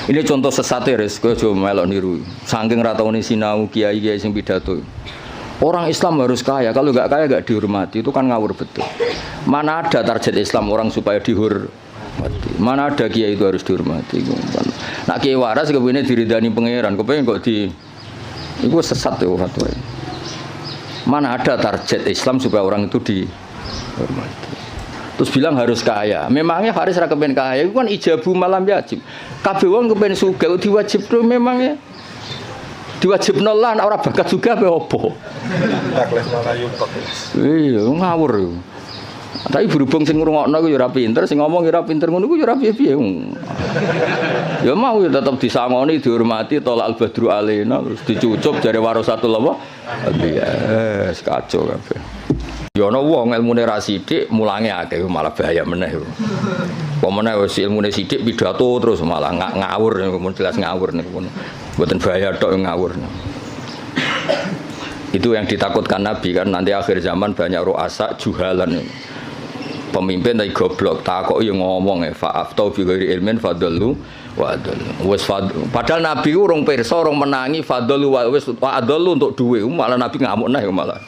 Ini contoh sesat ya, kowe aja melok niru. Saking ra taune sinau kiai-kiai sing pidato. Orang Islam harus kaya, kalau nggak kaya nggak dihormati, itu kan ngawur betul. Mana ada target Islam orang supaya dihormati? Mana ada kiai itu harus dihormati? Nak kiai waras kepengine diridani pangeran, kepengin kok di itu sesat ya fatwa. Mana ada target Islam supaya orang itu dihormati? Terus bilang harus kaya. Memangnya Faris ra kepen kaya, itu kan ijabu malam yajib. Kabeh wong kepen sugih diwajibno memangnya. Diwajibno lah ora bakat juga apa opo. Iya, ngawur yo. Tapi berhubung sing ngrungokno ku yo ora pinter, sing ngomong yo ora pinter ngono ku yo ora piye-piye. Ya mau ya tetep disangoni, dihormati, tolak al-badru alaina, terus dicucup jare warasatul apa? Iya, kacau kabeh. Ya ana wong ilmune ra sithik, mulange akeh malah bahaya meneh. Apa meneh wis ilmune sithik pidato terus malah ngawur, jelas ngawur niku. Mboten bahaya tok ngawur. Itu yang ditakutkan Nabi kan nanti akhir zaman banyak ru'asa juhalan. Pemimpin tapi goblok, takoki ngomong fa'aftau bi ghairi ilmin fadallu wa adallu. Wis padahal Nabi urung pirsa, urung menangi fadallu wa wis adallu untuk duwe, malah Nabi ngamuk neh malah.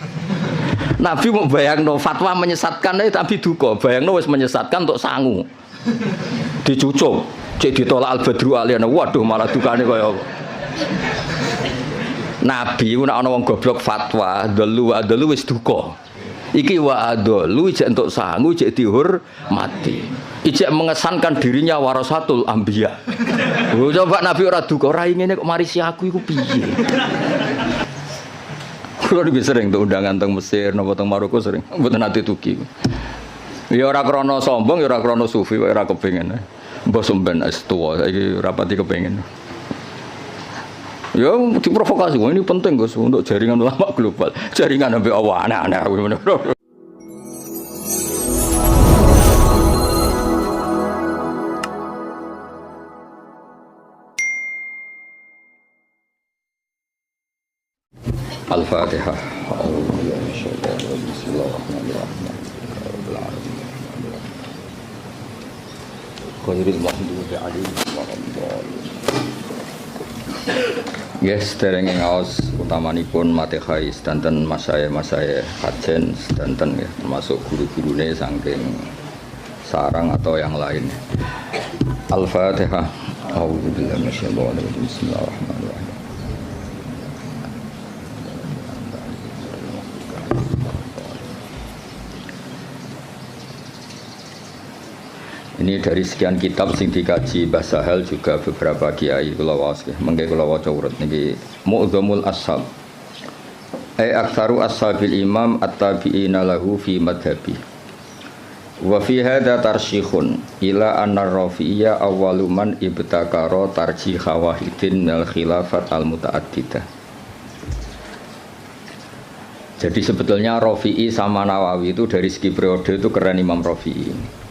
Nabi mau bayangno fatwa menyesatkan tapi duka, bayangno wis menyesatkan untuk sangu. Dicucuk, cek ditolak al-badru aliyana. Waduh malah dukane kaya apa. Nabi nek ana wong goblok fatwa, dalu wis duka. Iki wa adalu ijek entuk sangu, ijek dihormati. Ijek mengesankan dirinya warasatul anbiya. Oh, coba Nabi ora duka, ora ngene kok marisi aku iku piye. Kulo lebih sering tuh undangan teng Mesir, napa teng Maroko sering. Mboten nate tuki. Ya ora krana sombong, ya ora krana sufi, kok ora kepengin. Mbah sampean wis tuwa, saiki rapati kepengin. Ya diprovokasi, ini penting Gus untuk jaringan ulama global. Jaringan sampai Allah aneh-aneh. Al-Fatihah. Bismillahirrahmanirrahim. Khairil maghdubi alaihim waladdallin. Yes, derenge ngaos utamanipun Matehai sedanten masaya kajen sedanten ya, termasuk guru-gurune saking sarang atau yang lain. Al-Fatihah. A'udzubillahi minasyaitonir rajim. Bismillahirrahmanirrahim. Ini dari sekian kitab sing dikaji Mbah Sahal juga beberapa kiai kula waos nggih. Mengke kula waca urut niki Mu'dzamul Ashab. Aktsaru ashabil imam at-tabi'ina lahu fi madhhabi. Wa fi hadza tarsyikhun ila anna Rafi'iyya awwalu man ibtakara tarjih wahidin minal khilafat al-muta'addidah. Jadi sebetulnya Rafi'i sama Nawawi itu dari segi periode itu keren Imam Rafi'i.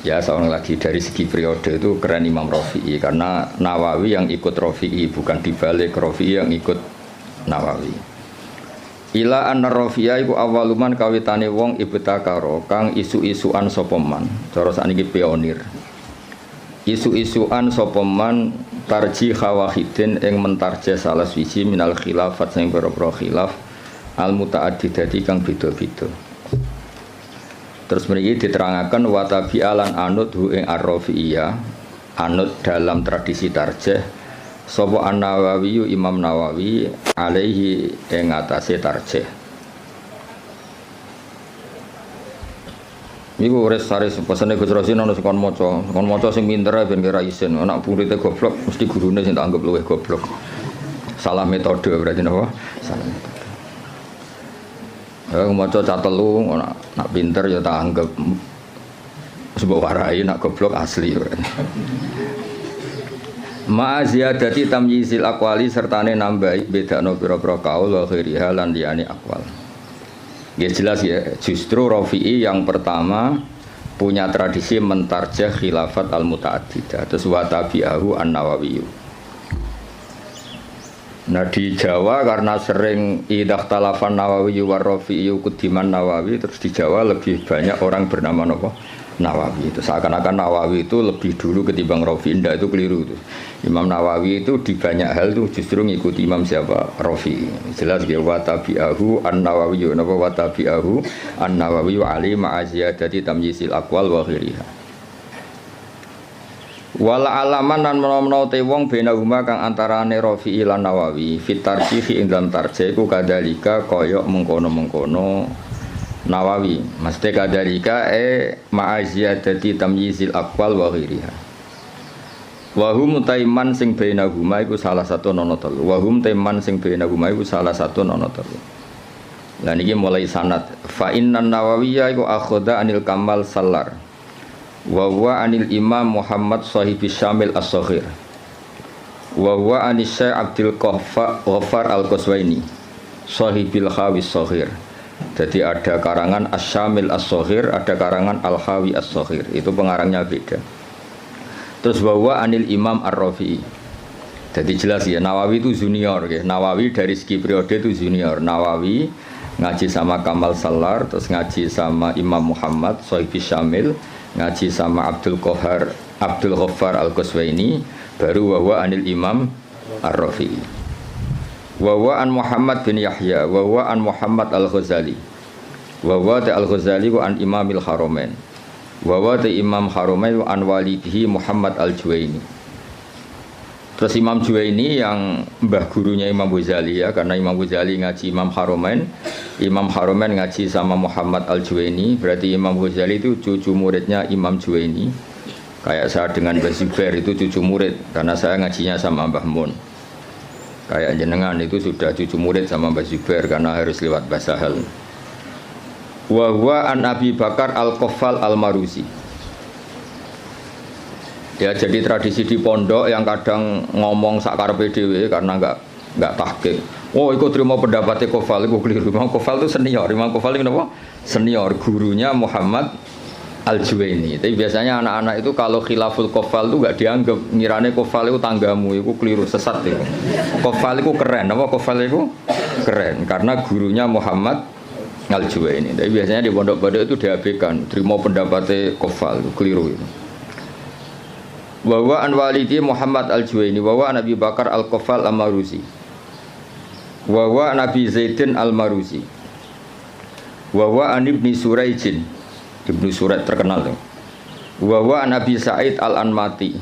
Ya seorang lagi dari segi periode itu keren Imam Rafi'i karena Nawawi yang ikut Rafi'i bukan dibalik Rafi'i yang ikut Nawawi. Ila anna Rafi'a iku awaluman kawitane wong ibtakara kang isu-isuan sapa man. Cara sakniki pionir. Isu-isuan sapa man tarjih wahidin ing mentarjih salah siji minal khilafat sing pira-pira khilaf al muta'addidati kang beda-beda. Terus mriki diterangaken wa tabi'alan anut hu ing ar-Rafi'iyah anut dalam tradisi tarjih sapa An-Nawawi Imam Nawawi alaihi ing atase tarjih. Niku res-res pesene Gus Rosin ana kon maca sing pinter ben kira isin, anak muridé goblok mesti gurune sing tak anggap luwih goblok. Salah metode berarti napa? Salah metode. Ya maca catelu nak pinter ya tak anggap sebab warai nak goblok asli. Ma ziyadati tamyizil aqwali sertane nambahi bedakno pira-pira kaul wa ghairiha lan liyane aqwal. Ya jelas ya, justru Rafi'i yang pertama punya tradisi mentarjah khilafat al-muta'addidah terus wa tabi'ahu an-Nawawi. Nah di Jawa karena sering idah talafan Nawawi war Rafi'i kudiman Nawawi terus di Jawa lebih banyak orang bernama apa? Nawawi. Itu seakan-akan Nawawi itu lebih dulu ketimbang Rafi. Indah itu keliru itu. Imam Nawawi itu di banyak hal itu justru ngikuti Imam siapa? Rafi. Jelas dia wa tabi'ahu an-Nawawi napa wa tabi'ahu an-Nawawi wa ali ma'aziyadati tamyisil aqwal wa ghairiha. Wala alaman lan menawa te wong benahuma kang antarane Rafi lan Nawawi fit tarjih ing dalam tarjih ku kadalika kaya mengkono-mengkono Nawawi mesti kadalika ma'aziyadati tamyizil aqwal wa ghairiha. Wa hum taiman sing benahuma iku salah satu nono telu. Wa hum taiman sing benahuma iku salah satu nono telu. Lah niki mulai sanad fa innan Nawawiyya iku akhadha anil Kamal Sallar wa huwa anil Imam Muhammad Shahibis Syamil As-Saghir wa huwa anis Syekh Abdul Ghaffar Al-Qaswaini Shahibil Khawis Saghir. Jadi ada karangan As-Syamil As-Saghir, ada karangan Al-Khawi As-Saghir. Itu pengarangnya beda. Terus bahwa anil Imam Ar-Rafi'i. Jadi jelas ya Nawawi itu junior ya. Nawawi dari segi periode itu junior. Nawawi ngaji sama Kamal Sallar, terus ngaji sama Imam Muhammad Shahibis Syamil, ngaji sama Abdul Ghaffar Al-Qaswaini, baru bahwa anil Imam Ar-Rafi'i. Wa an Muhammad bin Yahya wa an Muhammad Al-Ghazali wa Al-Ghazali wa an Imamil Haramain wa Imam Haramain wa an walidihi Muhammad Al-Juwaini. Terus Imam Juwaini yang mbah gurunya Imam Ghazali ya, karena Imam Ghazali ngaji Imam Haramain ngaji sama Muhammad Al-Juwaini, berarti Imam Ghazali itu cucu muridnya Imam Juwaini. Kayak saya dengan Mbah Zubair itu cucu murid karena saya ngajinya sama Mbah Mun. Kayak jenengan itu sudah cucu murid sama Mbah Zubair karena harus lewat Mbah Sahal. Wa huwa an Abi Bakar Al-Qaffal Al-Maruzi. Ya jadi tradisi di pondok yang kadang ngomong sakarepe dhewe karena enggak tahqiq. Oh, ikut terima pendapatnya Qaffal, itu keliru. Imam Qaffal itu senior. Imam Qaffal itu apa? Senior, gurunya Muhammad Al-Juwaini. Tapi biasanya anak-anak itu kalau khilaful Qaffal itu enggak dianggap, ngirane Qaffal itu tanggamu, itu keliru, sesat itu. Qaffal itu keren, apa Qaffal itu keren karena gurunya Muhammad Al-Juwaini. Tapi biasanya di pondok-pondok itu diabaikan, terima pendapatnya Qaffal, itu keliru itu. Wa an walidi Muhammad Al-Juwaini wa an Abi Bakar Al-Qaffal Al-Maruzi. Wa Nabi Zaidin Al-Maruzi. Wa an Ibni Suraijin. Ibnu Surat terkenal tuh. Wa Nabi Sa'id Al-Anmati.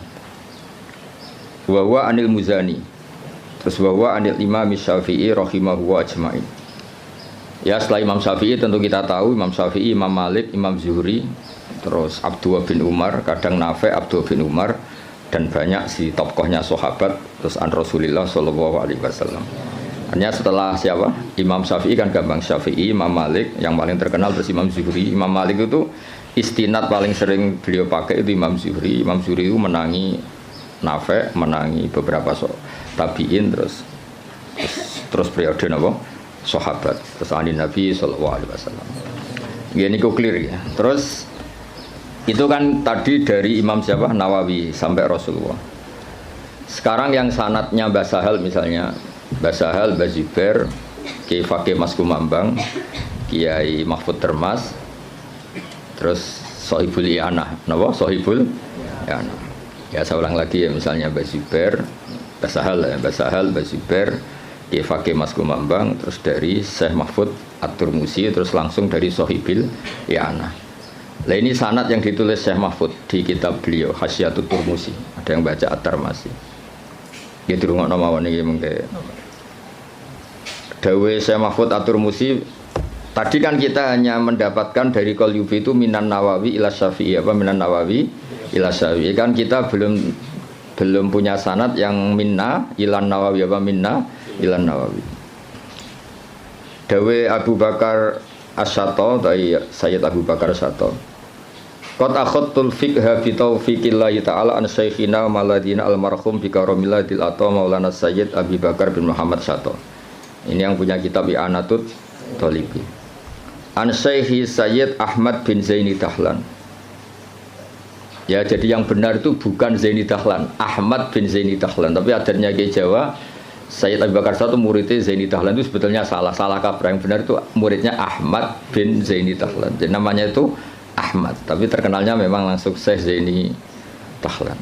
Wa anil Muzani. Terus wa anil Imam Syafi'i rahimahu ajmain. Ya setelah Imam Syafi'i tentu kita tahu Imam Syafi'i, Imam Malik, Imam Zuhri, terus Abdullah bin Umar, kadang Nafi' Abdullah bin Umar, dan banyak si tokohnya sahabat, terus an Rasulullah sallallahu alaihi wasallam. Hanya setelah siapa? Imam Syafi'i kan gampang, Syafi'i, Imam Malik yang paling terkenal, terus Imam Zuhri. Imam Malik itu istinad paling sering beliau pakai itu Imam Zuhri. Imam Zuhri itu menangi Nafi', menangi beberapa tabi'in, terus periode napa? Sahabat, terus ahli Nabi sallallahu alaihi wasallam. Ini kok clear ya. Terus itu kan tadi dari Imam siapa? Nawawi sampai Rasulullah. Sekarang yang sanadnya Mbah Sahal misalnya, Mbah Sahal, Mbah Zubair, Kiai Fakih Mas Kumambang, Kiai Mahfud Termas, terus Sohibul I'anah, napa? Sohibul I'anah. Ya saya ulang lagi ya, misalnya Mbah Zubair, Mbah Sahal ya, Mbah Sahal, Mbah Zubair, Kiai Fakih Mas Kumambang, terus dari Syekh Mahfud At-Turmusi, terus langsung dari Sohibul I'anah. Nah ini sanad yang ditulis Syekh Mahfud di kitab beliau Hasyiatut Turmusi. Ada yang baca At-Tarmasi. Ya dirungokno mawon iki mengke. Dawe Syekh Mahfud At-Turmusi, tadi kan kita hanya mendapatkan dari Qalyubi itu minan Nawawi ila Syafi'i, apa minan Nawawi ila Syafi'i. Kan kita belum punya sanad yang minna ilan Nawawi, apa minna ilan Nawawi. Dawe Abu Bakar As-Sato dari Sayyid Abu Bakar As-Sato. Qad akhadtul fiqha bi taufiqillahi ta'ala an syekhina maladina almarhum bi karamillatil ata Maulana Sayyid Abi Bakar bin Muhammad Sato. Ini yang punya kitab I'anatut Thalibi. An Syekhi Sayyid Ahmad bin Zaini Dahlan. Ya jadi yang benar itu bukan Zaini Dahlan, Ahmad bin Zaini Dahlan, tapi adarnya ke Jawa Sayyid Abu Bakar Sato muridnya Zaini Dahlan itu sebetulnya salah kaprah. Yang benar itu muridnya Ahmad bin Zaini Dahlan. Jadi namanya itu Ahmad, tapi terkenalnya memang langsung Syekh Zaini Dahlan.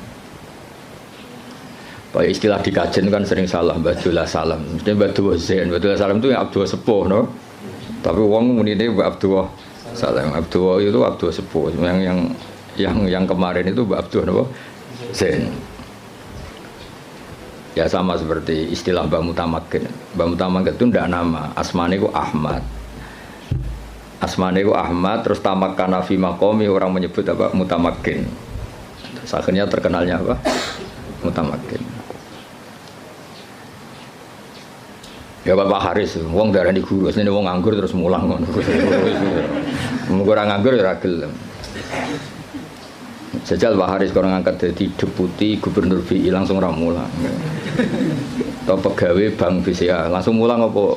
Pak istilah di kajian kan sering salah, Abdullah Salam. Mesti Abdullah Zain, Abdullah Salam itu yang Abdullah Sepuh, no? Tapi wong muni ini Abdullah Salam. Abdullah itu Abdullah Sepuh. Yang kemarin itu Abdullah no? Zain. Ya sama seperti istilah Mbah Mutamakin. Mbah Mutamakin itu ndak nama, asmane itu Ahmad. Asmane itu Ahmad, terus tamakkana fi maqami, orang menyebut apa? Mutamakin. Terus akhirnya terkenalnya apa? Mutamakin. Ya Bapak Haris, wong darani guru, asline wong nganggur terus mulang ngono. Wong ora nganggur ya ora gelem. Jajal Pak Haris kalau ngangkat jadi deputi gubernur BI langsung ora mulang. Atau pegawai bank BCA langsung mulang apa?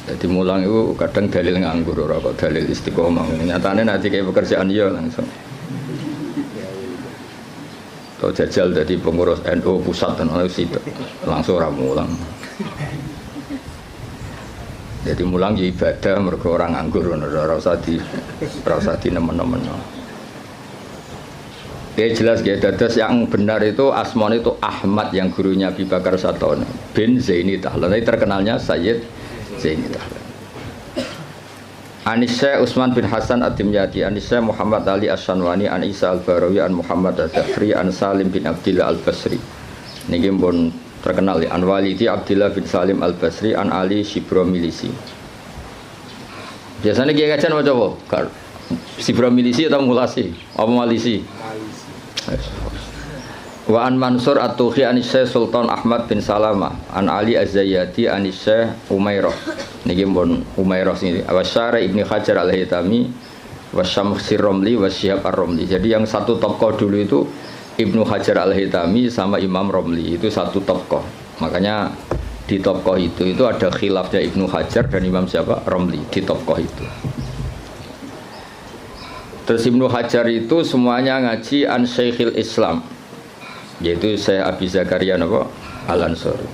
Jadi mulang itu kadang dalil nganggur ora kok dalil istiqomah. Nyatane nanti kayak pekerjaan ya langsung. Atau jajal jadi pengurus NU pusat dan langsung ora mulang. Jadi mulang ya ibadah mergo orang nganggur ora usah di nemen-nemen. Ya jelas ya, dados yang benar itu asmane itu Ahmad yang gurunya Abi Bakar Satono bin Zaini Dahlan. Tapi terkenalnya Sayyid Zaini Dahlan. Anisya Utsman bin Hasan At-Timyati, Anisya Muhammad Ali As-Sanwani, An Isa Al-Barawi, An Muhammad Ad-Dafri, An Salim bin Abdillah Al-Basri. Niki pun terkenal ya, An Walidi Abdillah bin Salim Al-Basri, An Ali Shibro Milisi. Biasanya kiai kajian apa coba? Shibro Milisi atau Mulasi? Apa Malisi? Wa an Mansur At-Tuhi an Syekh Sultan Ahmad bin Salamah, An Ali Az-Zayyati an Syekh Umairah. Niki pun Umairah sini. Wa Syara Ibnu Hajar Al-Haytami wa Syamsir Romli wa Syihab Ar-Romli. Jadi yang satu tokoh dulu itu Ibnu Hajar Al-Haytami sama Imam Romli, itu satu tokoh. Makanya di tokoh itu ada khilafnya Ibnu Hajar dan Imam siapa? Romli di tokoh itu. Terus Ibnu Hajar itu semuanya ngaji an Syekhil Islam, yaitu Syekh Abi Zakaria Al-Ansori.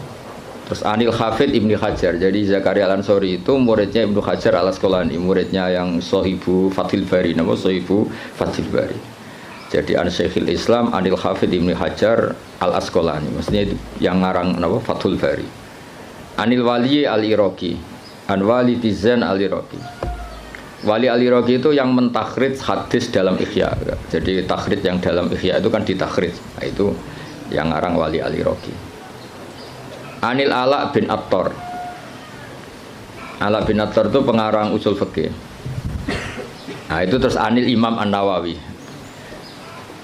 Terus Anil Hafid Ibnu Hajar. Jadi Zakaria Al-Ansori itu muridnya Ibnu Hajar Al-Asqalani, muridnya yang Sohibu Fathil Bari, Sohibu Fathil Bari. Jadi an Syekhil Islam Anil Hafid Ibnu Hajar Al-Asqalani, maksudnya yang ngarang Fathul Bari. Anil Wali Al-Iraqi, An Wali Tizan Al-Iraqi. Wali Al-Iraqi itu yang mentakhrij hadis dalam Ihya. Jadi takhrij yang dalam Ihya itu kan ditakhrij. Nah, itu yang ngarang Wali Al-Iraqi. Anil Ala bin Attar. Ala bin Attar itu pengarang usul fikih. Nah, itu terus Anil Imam An-Nawawi.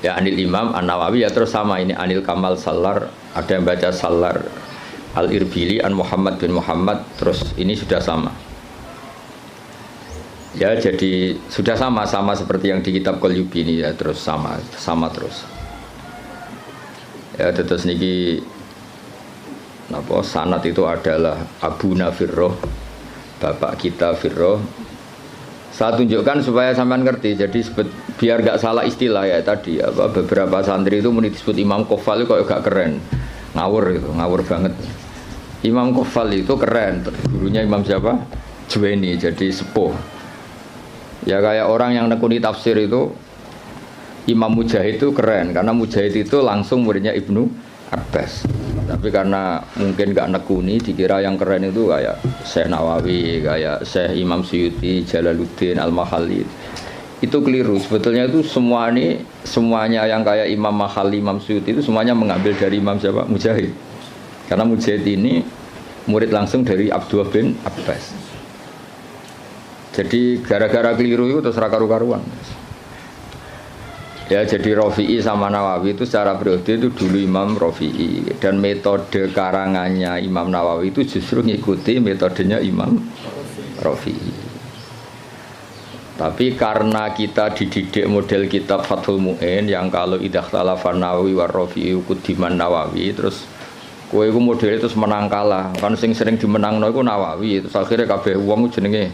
Ya Anil Imam An-Nawawi ya terus sama ini Anil Kamal Salar, ada yang baca Salar Al-Irbili An Muhammad bin Muhammad, terus ini sudah sama. Ya jadi sudah sama seperti yang di kitab Qalyubi ini ya, terus sama terus. Ya terus niki napa sanad itu adalah Abu Nafirroh, bapak kita Firroh. Saya tunjukkan supaya sampean ngerti. Jadi biar gak salah istilah ya tadi apa beberapa santri itu disebut Imam Kofal itu kok gak keren. Ngawur banget. Imam Kofal itu keren, gurunya Imam siapa? Juwaini, jadi sepuh. Ya kayak orang yang nekuni tafsir itu Imam Mujahid itu keren karena Mujahid itu langsung muridnya Ibnu Abbas. Tapi karena mungkin gak nekuni, dikira yang keren itu kayak Syekh Nawawi, kayak Syekh Imam Suyuti, Jalaluddin Al-Mahalli. Itu keliru. Sebetulnya itu semuanya yang kayak Imam Mahalli, Imam Suyuti itu semuanya mengambil dari Imam siapa? Mujahid. Karena Mujahid ini murid langsung dari Abdullah bin Abbas. Jadi gara-gara keliru itu terus karu-karuan. Ya jadi Rafi'i sama Nawawi itu secara periode itu dulu Imam Rafi'i, dan metode karangannya Imam Nawawi itu justru ngikuti metodenya Imam Rafi'i. Tapi karena kita dididik model kitab Fathul Mu'in yang kalau idah talafan Nawawi war Rafi'i kudiman Nawawi, terus kowe iku model itu menang kalah. Kan sing sering dimenangno iku Nawawi, terus akhirnya kabeh wong jenenge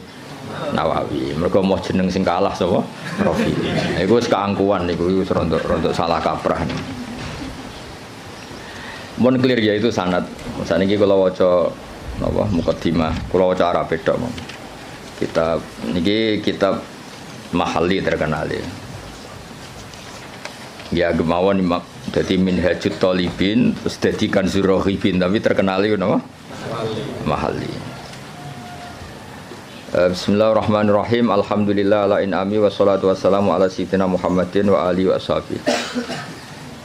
Nawawi. Mereka mau jeneng sing kalah sapa? Rafi. Iku wis keangkuhan niku wis rontok salah kaprah. Mun clear ya itu sanad. Saniki kula waca napa mukaddimah, kula waca Arab tok. Kitab niki kitab mahalli terkenal ya. Ya gemawon dadi minhajut talibin terus dadi kanzur rohibin tapi terkenal itu napa? Mahalli. Bismillahirrahmanirrahim. Alhamdulillah ala in'ami wassalatu wassalamu ala sayyidina Muhammadin wa alihi wa sahbihi.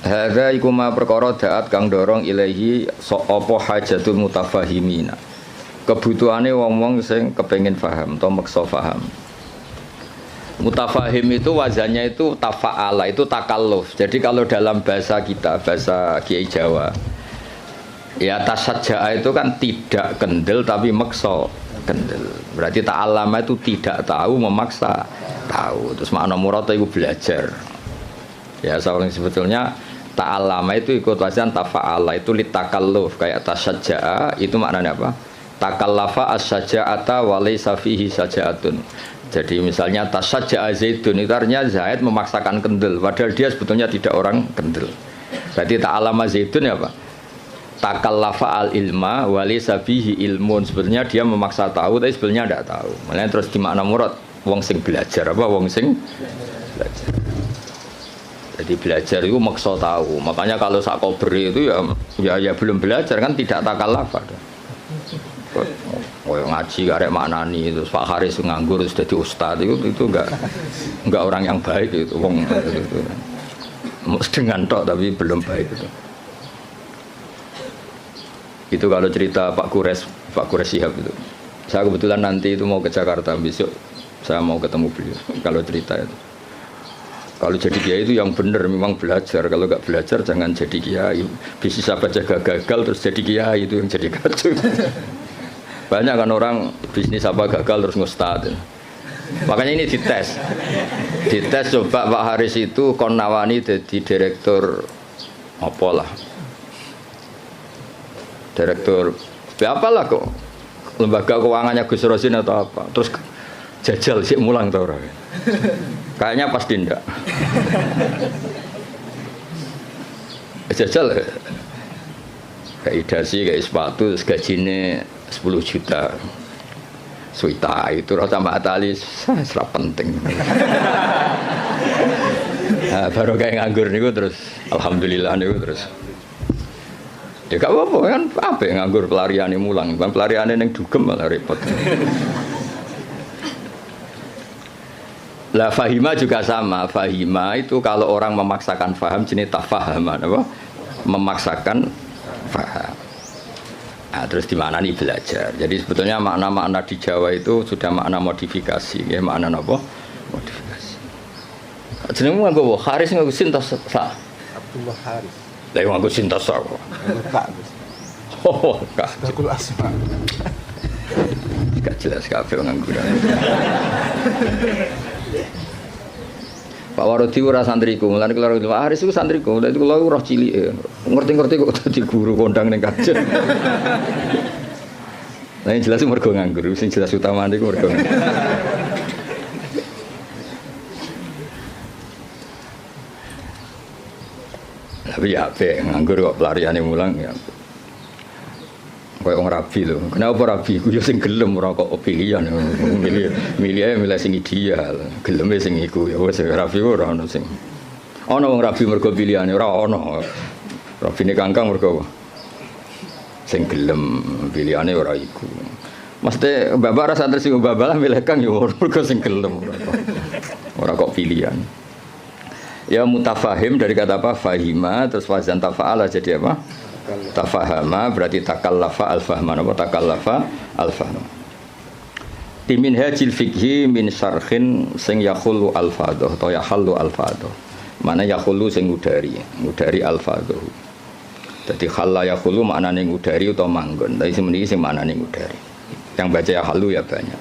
Hadza iku ma perkara daat kang dorong ilahi apa hajatul mutafahimina. Kebutuhane wong-wong sing kepengin paham atau maksa paham. Mutafahim itu wazannya itu tafa'ala, itu takalluf. Jadi kalau dalam bahasa kita, bahasa Kiai Jawa, ya tasajja'a itu kan tidak kendel tapi maksa kendel. Berarti ta'allama itu tidak tahu memaksa tahu. Terus makna murad itu belajar. Ya soalnya sebetulnya ta'allama itu ikut wazan tafa'ala, itu litakalluf. Kayak tasajja'a itu maknanya apa? Takallafa as-saja'ata wa laysa fihi saja'atun. Jadi misalnya tasajja'a Zaidun itu artinya Zaid memaksakan kendel padahal dia sebetulnya tidak orang kendel. Berarti ta'allama Zaidun ya Pak? Takallafa al-ilma wa laysa fihi ilmun. Sebetulnya dia memaksa tahu tapi sebetulnya tidak tahu. Makanya terus di makna murad wong sing belajar apa wong sing belajar. Jadi belajar itu maksa tahu. Makanya kalau sak kober itu ya belum belajar kan tidak takallafa. Oh ngaji karek maknani itu Pak Haris nganggur sudah jadi ustad itu enggak orang yang baik itu wong itu. Dengan tok tapi belum baik itu. Itu kalau cerita Pak Kures Shihab itu. Saya kebetulan nanti itu mau ke Jakarta besok saya mau ketemu beliau. Kalau cerita itu. Kalau jadi kiai itu yang benar memang belajar. Kalau enggak belajar jangan jadi kiai. Bisnis apa jaga gagal terus jadi kiai itu yang jadi kacau. Banyak kan orang bisnis apa gagal terus ngustad. Makanya ini dites coba Pak Haris itu kon nawani jadi direktur apalah direktur apalah kok lembaga keuangannya Gus Rosin atau apa terus jajal sih mulang tau orang kayaknya pasti ndak jajal kayak idasi kayak sepatu gajinya 10 juta suita itu rasa Mbak Atali serap penting. Nah, baru kayak nganggur niku terus alhamdulillah niku terus ya gak apa-apa kan apa yang nganggur pelariane mulang bang pelariane yang dugem malah repot. Lah fahima juga sama. Fahima itu kalau orang memaksakan faham jenis tafahaman apa memaksakan faham. Nah, terus di mana nih belajar. Jadi sebetulnya makna-makna di Jawa itu sudah makna modifikasi, ya makna apa? Modifikasi. Jenengmu nganggo Haris nganggo sintas sa. Abdullah Haris. Lah yang nganggo sintas sa kok. Kak. Oh, Kak. Sakul asma. Gak jelas kabeh nganggo. Pak Warodi ora santriku, mulane kula Pak Haris iku santriku, lha itu kula roh cilike. Ngerti-ngerti kok dadi guru kondang ning kajen. Lah yang jelas mergo nganggur, sing jelas utamane iku mergo. Tapi ya apik nganggur kok pelariane mulang ya. Kayak orang rabi loh. Kenapa rabi? Aku ya sing gelem ora kok pilihan. Milih sing ideal. Geleme sing iku ya wis rabi ora ono sing. Ono wong rabi mergo pilihane ora ono. Rabine kangkang mergo sing gelem pilihane ora iku. Mesti bapak rasa tersinggung bapak lah milih kang ya mergo sing gelem ora kok pilihan. Ya mutafahim dari kata apa? Fahima terus wazan tafa'ala jadi apa? Tafahama berarti takallafa al-fahma apa takallafa al-fahma. Di minhajil fikhi min syarhin sing yakhulu al-fadhah atau yahallu al-fadhah. Mana yakhulu sing ngudari al-fadhah. Dadi khalla yakhulu maknane ngudari utawa manggon. Tapi semeniki sing maknane ngudari. Yang baca yahallu ya banyak.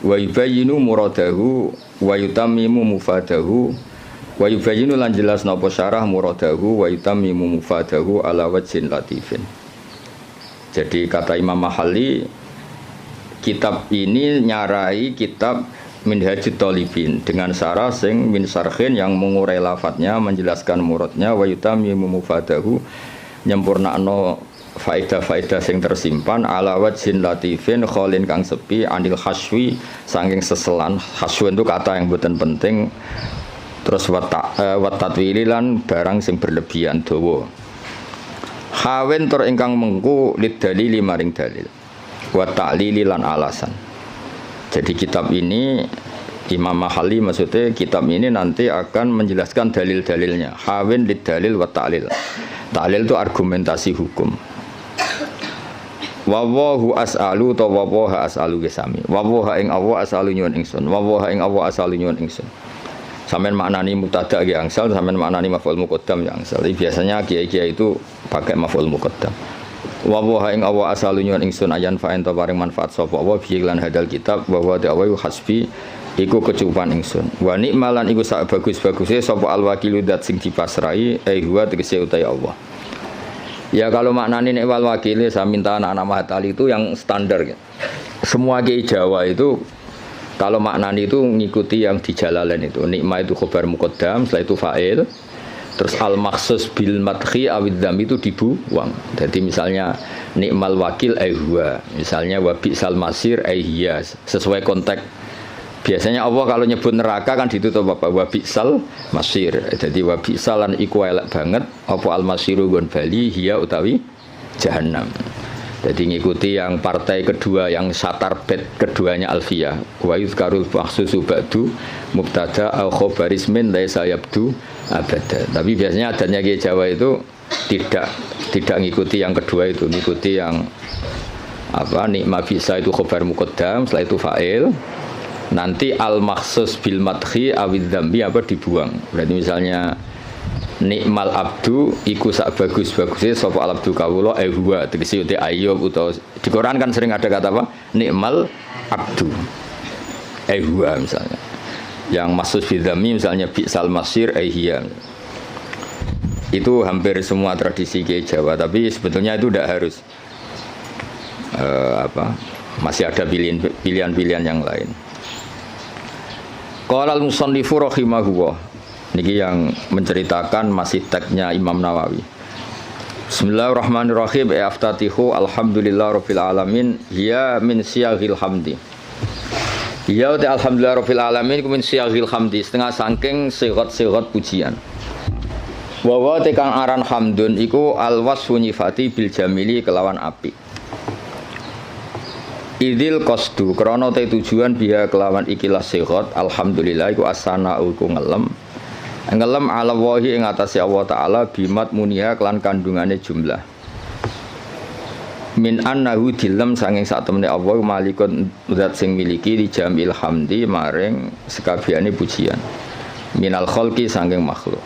Wa yubayyinu muradahu wa yutammimu mufadahu. Wa yubayyinu lan jelas napa syarah muradahu wa yutammimu mufadahu ala wajhin latifin. Jadi kata Imam Mahalli kitab ini nyarai kitab Minhajut Talibin dengan syarah sing min syarhin yang mengurai lafadznya menjelaskan muradnya wa yutammimu mufadahu nyempurnakno faedah-faedah sing tersimpan ala wajhin latifin kholin kang sepi anil haswi saking seselan. Haswen itu kata yang bukan penting. Terus watatwili lan barang sing berlebihan dawa. Hawen tur ingkang mengku lid dalili maring dalil. Wa ta'lili lan alasan. Jadi kitab ini Imam Mahali maksudnya kitab ini nanti akan menjelaskan dalil-dalilnya. Hawin lid dalil wa ta'lil. Ta'lil itu argumentasi hukum. Wawahu as'alu ta wawaha as'alu gesami. Wawaha ing Allah as'alu nyuwun ingsun. Wawaha ing Allah as'alu nyuwun ingsun. Sampeyan maknani mubtada ge angsal, sampeyan maknani maf'ul muqaddam ya angsal. Biasanya kiai-kiai itu pakai maf'ul muqaddam. Wawaha ing Allah as'alu nyuwun ingsun ayan fa enta paring manfaat sapa wa bi lan hadal kitab wa wa ta'awu hasbi iku kecukupan ingsun. Wa nikmalan iku sak bagus-baguse sapa al-wakilu dat sing dipasrai huwa tegese utai Allah. Ya kalau maknane nek wal wakile saya minta anak-anak Mahatali itu yang standar ya. Semua kiai Jawa itu kalau maknane itu ngikuti yang di Jalalain itu. Nikmah itu khabar muqaddam, setelah itu fa'il. Terus al-makhsus bil madhi awid dzam itu dibuang. Jadi misalnya nikmal wakil huwa, misalnya wa bi'sal masir hiya, sesuai konteks. Biasanya Allah kalau nyebut neraka kan ditutup apa? Wa bi'sal masir. Jadi wa bi'salan iku elek banget apa al-masiru gon bali hiya utawi jahannam. Jadi ngikuti yang partai kedua yang satar bed keduanya Alfiyah. Wa yuzkarul makhsusu ba'du mubtada au khabaris min laisa yabdu abada. Tapi biasanya adanya Kiai Jawa itu tidak ngikuti yang kedua itu, ngikuti yang apa? Nikma bisa itu khabar muqaddam, setelah itu fa'il. Nanti al-makhsus bil madhi awid dzambi apa dibuang. Berarti misalnya nikmal abdu iku sak bagus-bagusnya sapa al abdu kawula huwa tegese uti Ayub utawa di Quran kan sering ada kata apa? Nikmal abdu huwa misalnya. Yang maksud bil dzambi misalnya bi'sal masir hiya. Itu hampir semua tradisi Kiai Jawa, tapi sebetulnya itu tidak harus. Masih ada pilihan-pilihan yang lain. Qala al-musannifu rahimahullah. Niki yang menceritakan masih teksnya Imam Nawawi. Bismillahirrahmanirrahim. Aftatihu alhamdulillahirabbil alamin ya min siyaghil hamdi. Ya ta alhamdulillahirabbil alamin ku min siyaghil hamdi, setengah saking sigat-sigat pujian. Wa wa tekang aran hamdun iku alwasfu nyifati bil jamili kelawan apik. Idil qasdu krana te tujuan biha kelawan ikilah sigat alhamdulillah iku asana iku ngelem ala wahi ing atase Allah taala bimat muniha kelan kandungane jumlah min annahu dilem sanging sak temene Allah malikun zat sing miliki di jamil hamdi maring sekabehane pujian minal khalqi sanging makhluk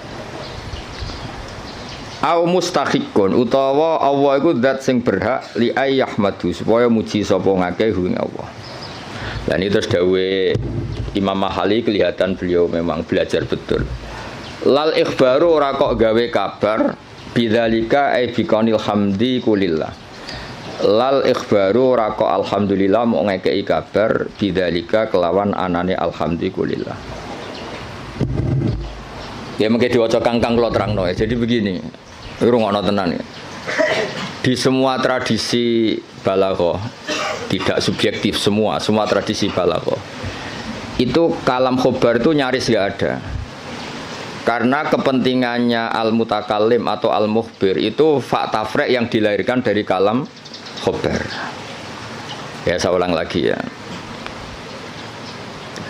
au mustahiqun utawa Allah iku zat sing berhak li ayyahmadu supaya muji sapa ngakeh ing Allah. Dan itu terus dawuhe Imam Mahali kelihatan beliau memang belajar betul. Lal ikhbaru ora kok gawe kabar bidzalika ai biqanil hamdi kulillah. Lal ikhbaru ora kok alhamdulillah mau ngekeki kabar bidzalika kelawan anane alhamdi kulillah. Ya mengke diwaca kangkang kula terangno ya. Jadi begini. Rungokno tenan ya. Di semua tradisi balaghah tidak subjektif semua tradisi balaghah itu kalam khobar itu nyaris enggak ada. Karena kepentingannya al-mutakallim atau al-mukhbir itu fakta frek yang dilahirkan dari kalam khobar. Ya saya ulang lagi ya.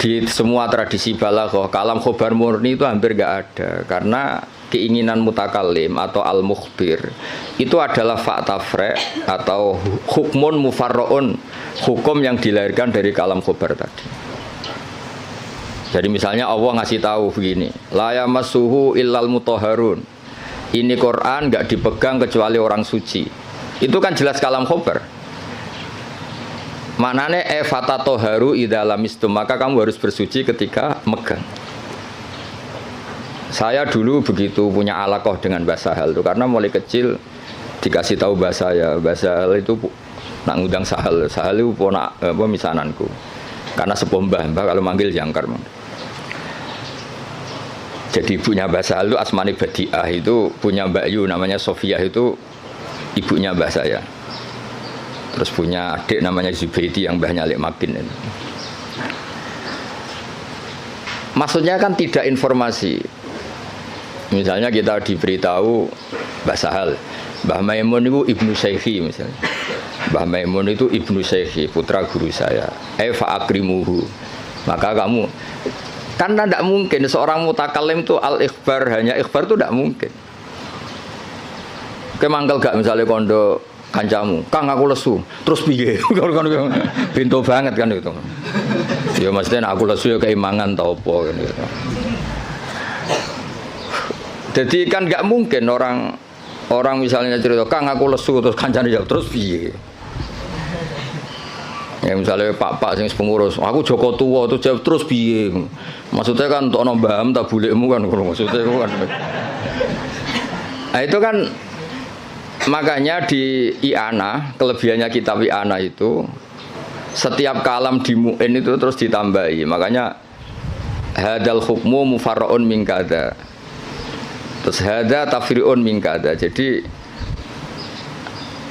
Di semua tradisi balaghah kalam khobar murni itu hampir enggak ada karena keinginan mutakallim atau al-mukhbir itu adalah fakta frek atau hukmun mufarra'un, hukum yang dilahirkan dari kalam khobar tadi. Jadi misalnya Allah ngasih tahu begini, la yamassuhu illal mutahharun. Ini Quran enggak dipegang kecuali orang suci. Itu kan jelas kalam khobar. Maknane fatatoharu idza lamistum, maka kamu harus bersuci ketika megang. Saya dulu begitu punya alaqah dengan Mbah Sahal itu karena mulai kecil dikasih tahu Mbah Sahal itu nak ngundang Sahal itu ponak misananku. Karena sepuh Mbah kalau manggil jangkar. Jadi ibunya Mbah Sahal itu Asmani Badiah itu punya Mbak Yu namanya Sofia itu ibunya mbah saya. Terus punya adik namanya Zubaidi yang mbahnya Alik Makin. Maksudnya kan tidak informasi. Misalnya kita diberitahu Mbah Sahal, Mbah Maimun itu ibnu Syekhi misalnya. Mbah Maimun itu ibnu Syekhi, putra guru saya. Fa akrimuhu. Maka kamu, karena tidak mungkin seorang mutakalim itu al-ikhbar, hanya ikhbar itu tidak mungkin. Kemangkel gak misalnya kondo kancamu, Kang aku lesu, terus piye? Pintu banget kan itu. Ya maksudnya aku lesu ya keimangan tau apa kan gitu. Jadi kan nggak mungkin orang misalnya cerita, Kang aku lesu terus kancane jawab terus piye? Ya misalnya pak sing pengurus, aku Joko tua terus jawab terus piye? Maksudnya kan untuk nombam tak bulikmu kan maksudnya kan. Nah itu kan makanya di I'anah, kelebihannya kitab I'anah itu setiap kalam di mu'in itu terus ditambahi. Makanya hadal hukmu mufarra'un min kada. Terus hada tafri'un min kada. Jadi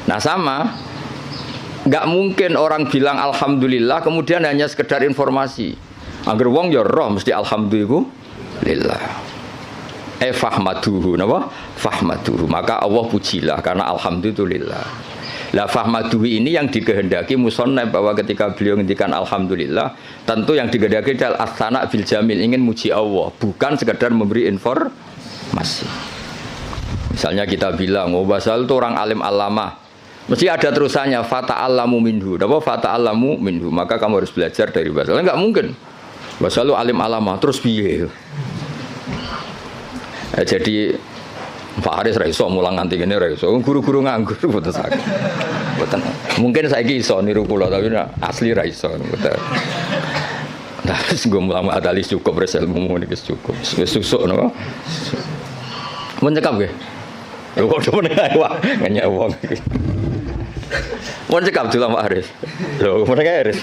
nah sama, nggak mungkin orang bilang alhamdulillah kemudian hanya sekedar informasi. Angger wong ya roh mesti alhamdulillah. Fahmaduhu, napa? Fahmaduhu. Maka Allah pujilah karena alhamdulillah. Lah fahmaduhu ini yang dikehendaki musannaf bahwa ketika beliau ngendikan alhamdulillah, tentu yang dikehendaki adalah as-sana bil jamil, ingin muji Allah, bukan sekedar memberi informasi. Misalnya kita bilang, oh Basal itu orang alim alamah, mesti ada terusannya fata'allamu minhu. Napa fata'allamu minhu? Maka kamu harus belajar dari Basal. Enggak mungkin. Basal itu alim alamah terus piye? Jadi Pak Haris raiso mulang nganti ngene raiso. Guru-guru nganggur mboten saged. Mboten. Mungkin saiki iso niru kula tapi asli raiso mboten. Nah, wis nggo mulang adalis cukup res ilmu niki cukup. Wis susuk napa? Mun cekap nggih. Lho kok meneng ae wae ngenyek wong iki. Mun cekap dulu Pak Haris. Lho meneng ae Haris.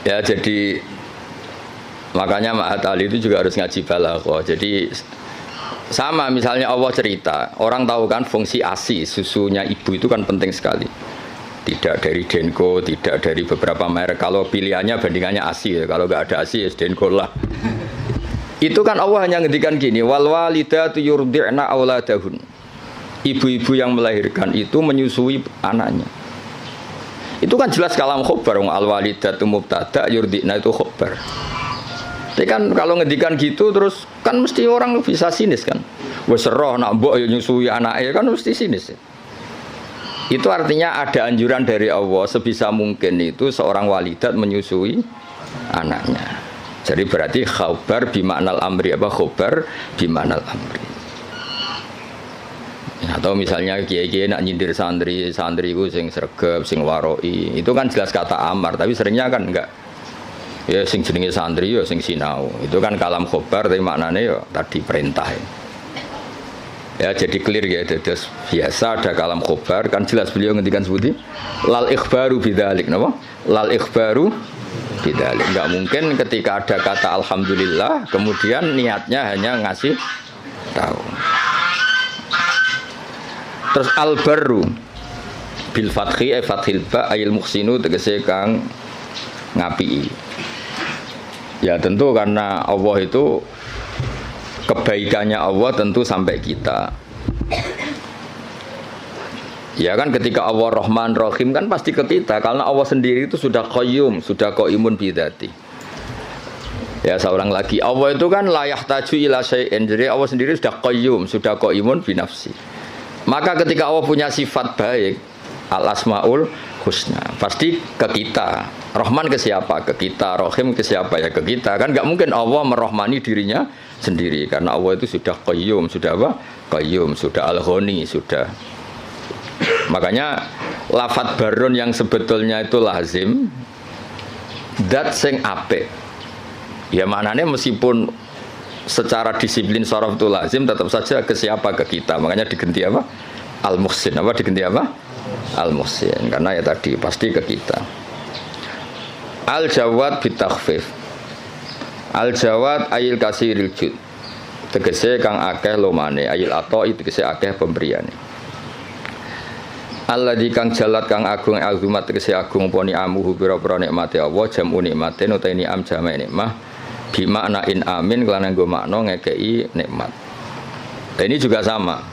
Ya jadi makanya Ma'at Ali itu juga harus ngaji balaghah. Jadi sama misalnya Allah cerita, orang tahu kan fungsi ASI, susunya ibu itu kan penting sekali. Tidak dari Denko, tidak dari beberapa merek. Kalau pilihannya bandingannya ASI ya. Kalau nggak ada ASI ya Denko lah. Itu kan Allah hanya ngendikan gini, wal walidatu yurdi'na auladahun. Ibu-ibu yang melahirkan itu menyusui anaknya. Itu kan jelas kalam khobar, al walidatu mubtada yurdi'na itu khobar. Tapi kan kalau ngedikan gitu terus kan mesti orang bisa sinis kan. Wes roh nak mbok yo nyusui anake kan mesti sinis. Itu artinya ada anjuran dari Allah sebisa mungkin itu seorang walidat menyusui anaknya. Jadi berarti khabar bimaknal amri apa khabar bimaknal amri. Atau misalnya kiai-kiai nak nyindir santri itu sing sregep, sing waroi, itu kan jelas kata amar, tapi seringnya kan enggak. Ya sing jenenge santri ya sing sinau. Itu kan kalam khobar tapi maknanya ya tadi perintah. Ya jadi clear ya, terus biasa ada kalam khobar kan jelas beliau ngendikan seperti lal ikhbaru bidzalik napa? Lal ikhbaru bidzalik. Enggak mungkin ketika ada kata alhamdulillah kemudian niatnya hanya ngasih tahu. Terus al-barru bil fathi fathil ba ayil muhsinu tegese kang ngapi. Ya tentu karena Allah itu kebaikannya Allah tentu sampai kita. Ya kan ketika Allah Rahman Rahim kan pasti ke kita karena Allah sendiri itu sudah qayyum, sudah qaimun bidzati. Ya seorang lagi Allah itu kan la yahtaju ila syai'in. Jadi Allah sendiri sudah qayyum, sudah qaimun bi nafsi. Maka ketika Allah punya sifat baik, al-asmaul husna, pasti ke kita. Rahman ke siapa? Ke kita. Rahim ke siapa? Ya ke kita. Kan nggak mungkin Allah merahmani dirinya sendiri karena Allah itu sudah qayyum, sudah apa? Qayyum, sudah al-ghani, sudah. Makanya lafadz barun yang sebetulnya itu lazim dat sing apik. Ya maknanya meskipun secara disiplin sharaf itu lazim tetap saja ke siapa? Ke kita. Makanya diganti apa? Al-muhsin. Apa diganti apa? Al-muhsin. Karena ya tadi pasti ke kita. Al-jawad bitakhfif. Al-jawad ayil kasiril jud. tegese kang akeh lomane ayil ato tegese akeh pemberiane. Alladzi kang jalat kang agung azumat tegese agung poni amuhu pira-pira nikmate Allah jamu nikmate utawa ni'am jamae nikmah bi makna in amin kelan nggo makna ngekeki nikmat. Ini juga sama.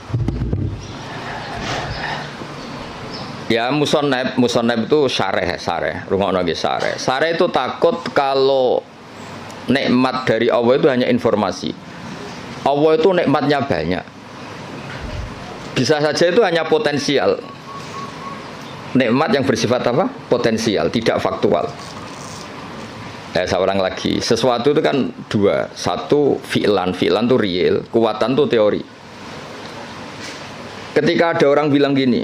Ya musonab itu syareh, rungokno nggih syareh. Syareh itu takut kalau nikmat dari Allah itu hanya informasi. Allah itu nikmatnya banyak. Bisa saja itu hanya potensial. Nikmat yang bersifat apa? Potensial, tidak faktual. Saya ulang lagi. Sesuatu itu kan dua. Satu fi'lan itu real, kekuatan itu teori. Ketika ada orang bilang gini,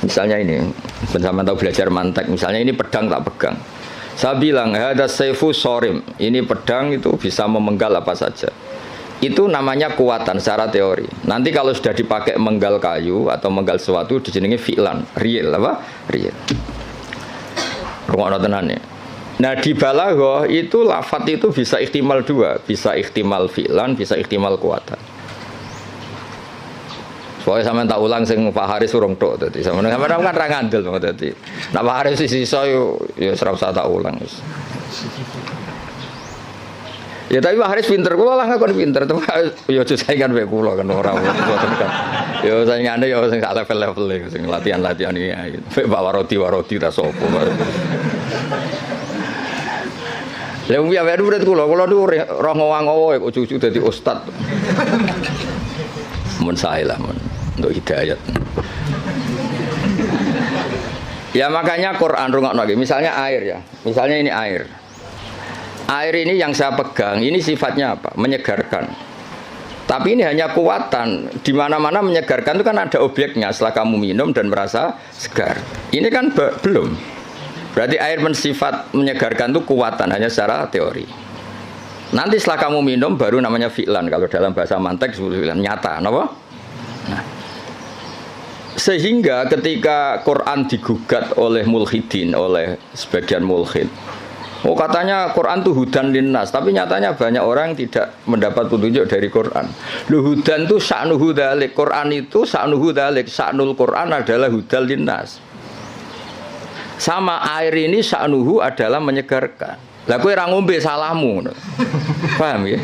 misalnya ini, bersama tahu belajar mantek, misalnya ini pedang tak pegang. Saya bilang, ada saifu sorim. Ini pedang itu bisa memenggal apa saja. Itu namanya kekuatan secara teori. Nanti kalau sudah dipakai menggal kayu atau menggal sesuatu dijenengi fi'lan, real apa? Real. Rungokno tenan ya. Nah di balaghah itu lafaz itu bisa ihtimal dua, bisa ihtimal fi'lan, bisa ihtimal kekuatan. Soalnya sampean tak ulang sing Pak Haris urung tok dadi sampean kan ra ngandel dadi. Nek Pak Haris sisa yo ora usah tak ulang wis. Ya tapi Pak Haris pinter, kula lah ngakon pinter, tapi ya aja saingan wae kula kan ora mboten kan. Ya saingane ya sing sak level-level sing latihan-latihan iki ae. Pak waroti ta sapa. Lha wong ya murid kula niku roh ngowang-ngowo kok cucu dadi ustad. Mun sae lah mun untuk hidayat. Ya makanya Quran rungokno nggih, misalnya air ya. Misalnya ini air. Air ini yang saya pegang, ini sifatnya apa? Menyegarkan. Tapi ini hanya kekuatan. Di mana-mana menyegarkan itu kan ada objeknya. Setelah kamu minum dan merasa segar. Ini kan belum. Berarti air bersifat menyegarkan itu kekuatan, hanya secara teori. Nanti setelah kamu minum baru namanya fi'lan. Kalau dalam bahasa mantek fi'lan nyata, apa? Nah. Sehingga ketika Quran digugat oleh mulhidin, oleh sebagian mulhid. Oh katanya Quran itu hudan linnas, tapi nyatanya banyak orang tidak mendapat petunjuk dari Quran. Hudan itu sa'nuhu dzalik, Quran itu sa'nuhu dzalik, sa'nul Quran adalah hudan linnas. Sama air ini sa'nuhu adalah menyegarkan. Lah kowe ora ngombe salahmu. Paham ya?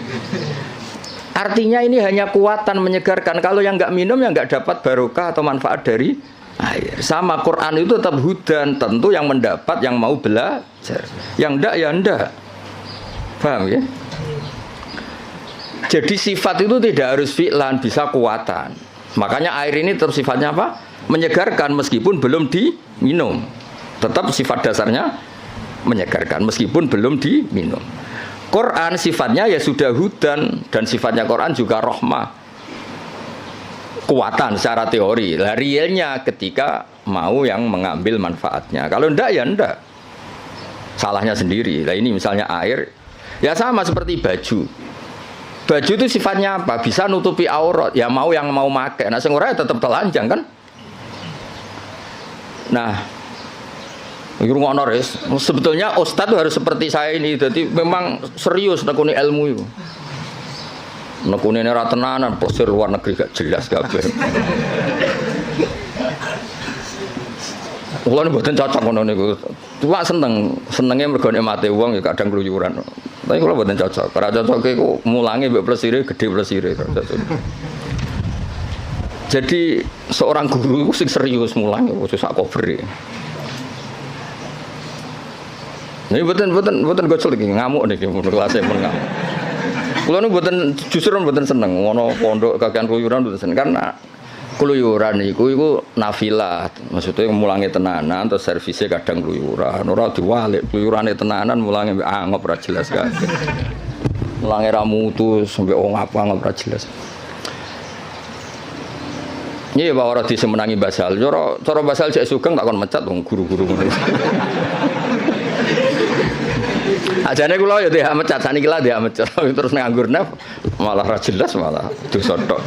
Artinya ini hanya kekuatan menyegarkan. Kalau yang enggak minum yang enggak dapat barokah atau manfaat dari air. Sama Quran itu tetap hudan, tentu yang mendapat yang mau belajar. Yang enggak ya enggak. Paham ya? Jadi sifat itu tidak harus fi'lan, bisa kekuatan. Makanya air ini tetap sifatnya apa? Menyegarkan meskipun belum diminum. Tetap sifat dasarnya menyegarkan meskipun belum diminum. Quran sifatnya ya sudah hudan dan sifatnya Quran juga rahmah. Kekuatan secara teori. Lah realnya ketika mau yang mengambil manfaatnya. Kalau ndak ya ndak. Salahnya sendiri. Lah ini misalnya air, ya sama seperti baju. Baju itu sifatnya apa? Bisa nutupi aurat. Ya mau yang mau pakai. Nah sing ora ya tetap telanjang kan? Nah, ngono res. Sebetulnya ustaz itu harus seperti saya ini. Jadi memang serius nekuni ilmu itu. Nekuni ora tenanan, posir luar negeri gak jelas kabeh. Kula mboten cocok ngono niku. Cuma senenge mergo nikmate wong ya kadang kluyuran. Tapi kula mboten cocok. Ora cocoke iku mulange mbek plesire gedhe plesire. Jadi seorang guru sing serius mulang khusus sak cover. Ini buatan gocol lagi ngamuk nih kelasnya pun ngamuk. Kalau ini buatan justru buatan seneng, ngono pondok kakean keluyuran buatan seneng karena keluyuran itu nafilah, maksudnya mulangnya tenanan atau servisnya kadang keluyuran, orang diwalik keluyurannya tenanan mulangnya angop ora jelas kan, mulangnya ramutu sampai ngap ora jelas. Iya bahwa orang disemenangi basal, cara basal cek sugeng tak kon mecat dong guru-guru. Ajane kula ya dia mecat saniki lah dia mecat terus nganggur naf malah ra jelas malah dosa tok.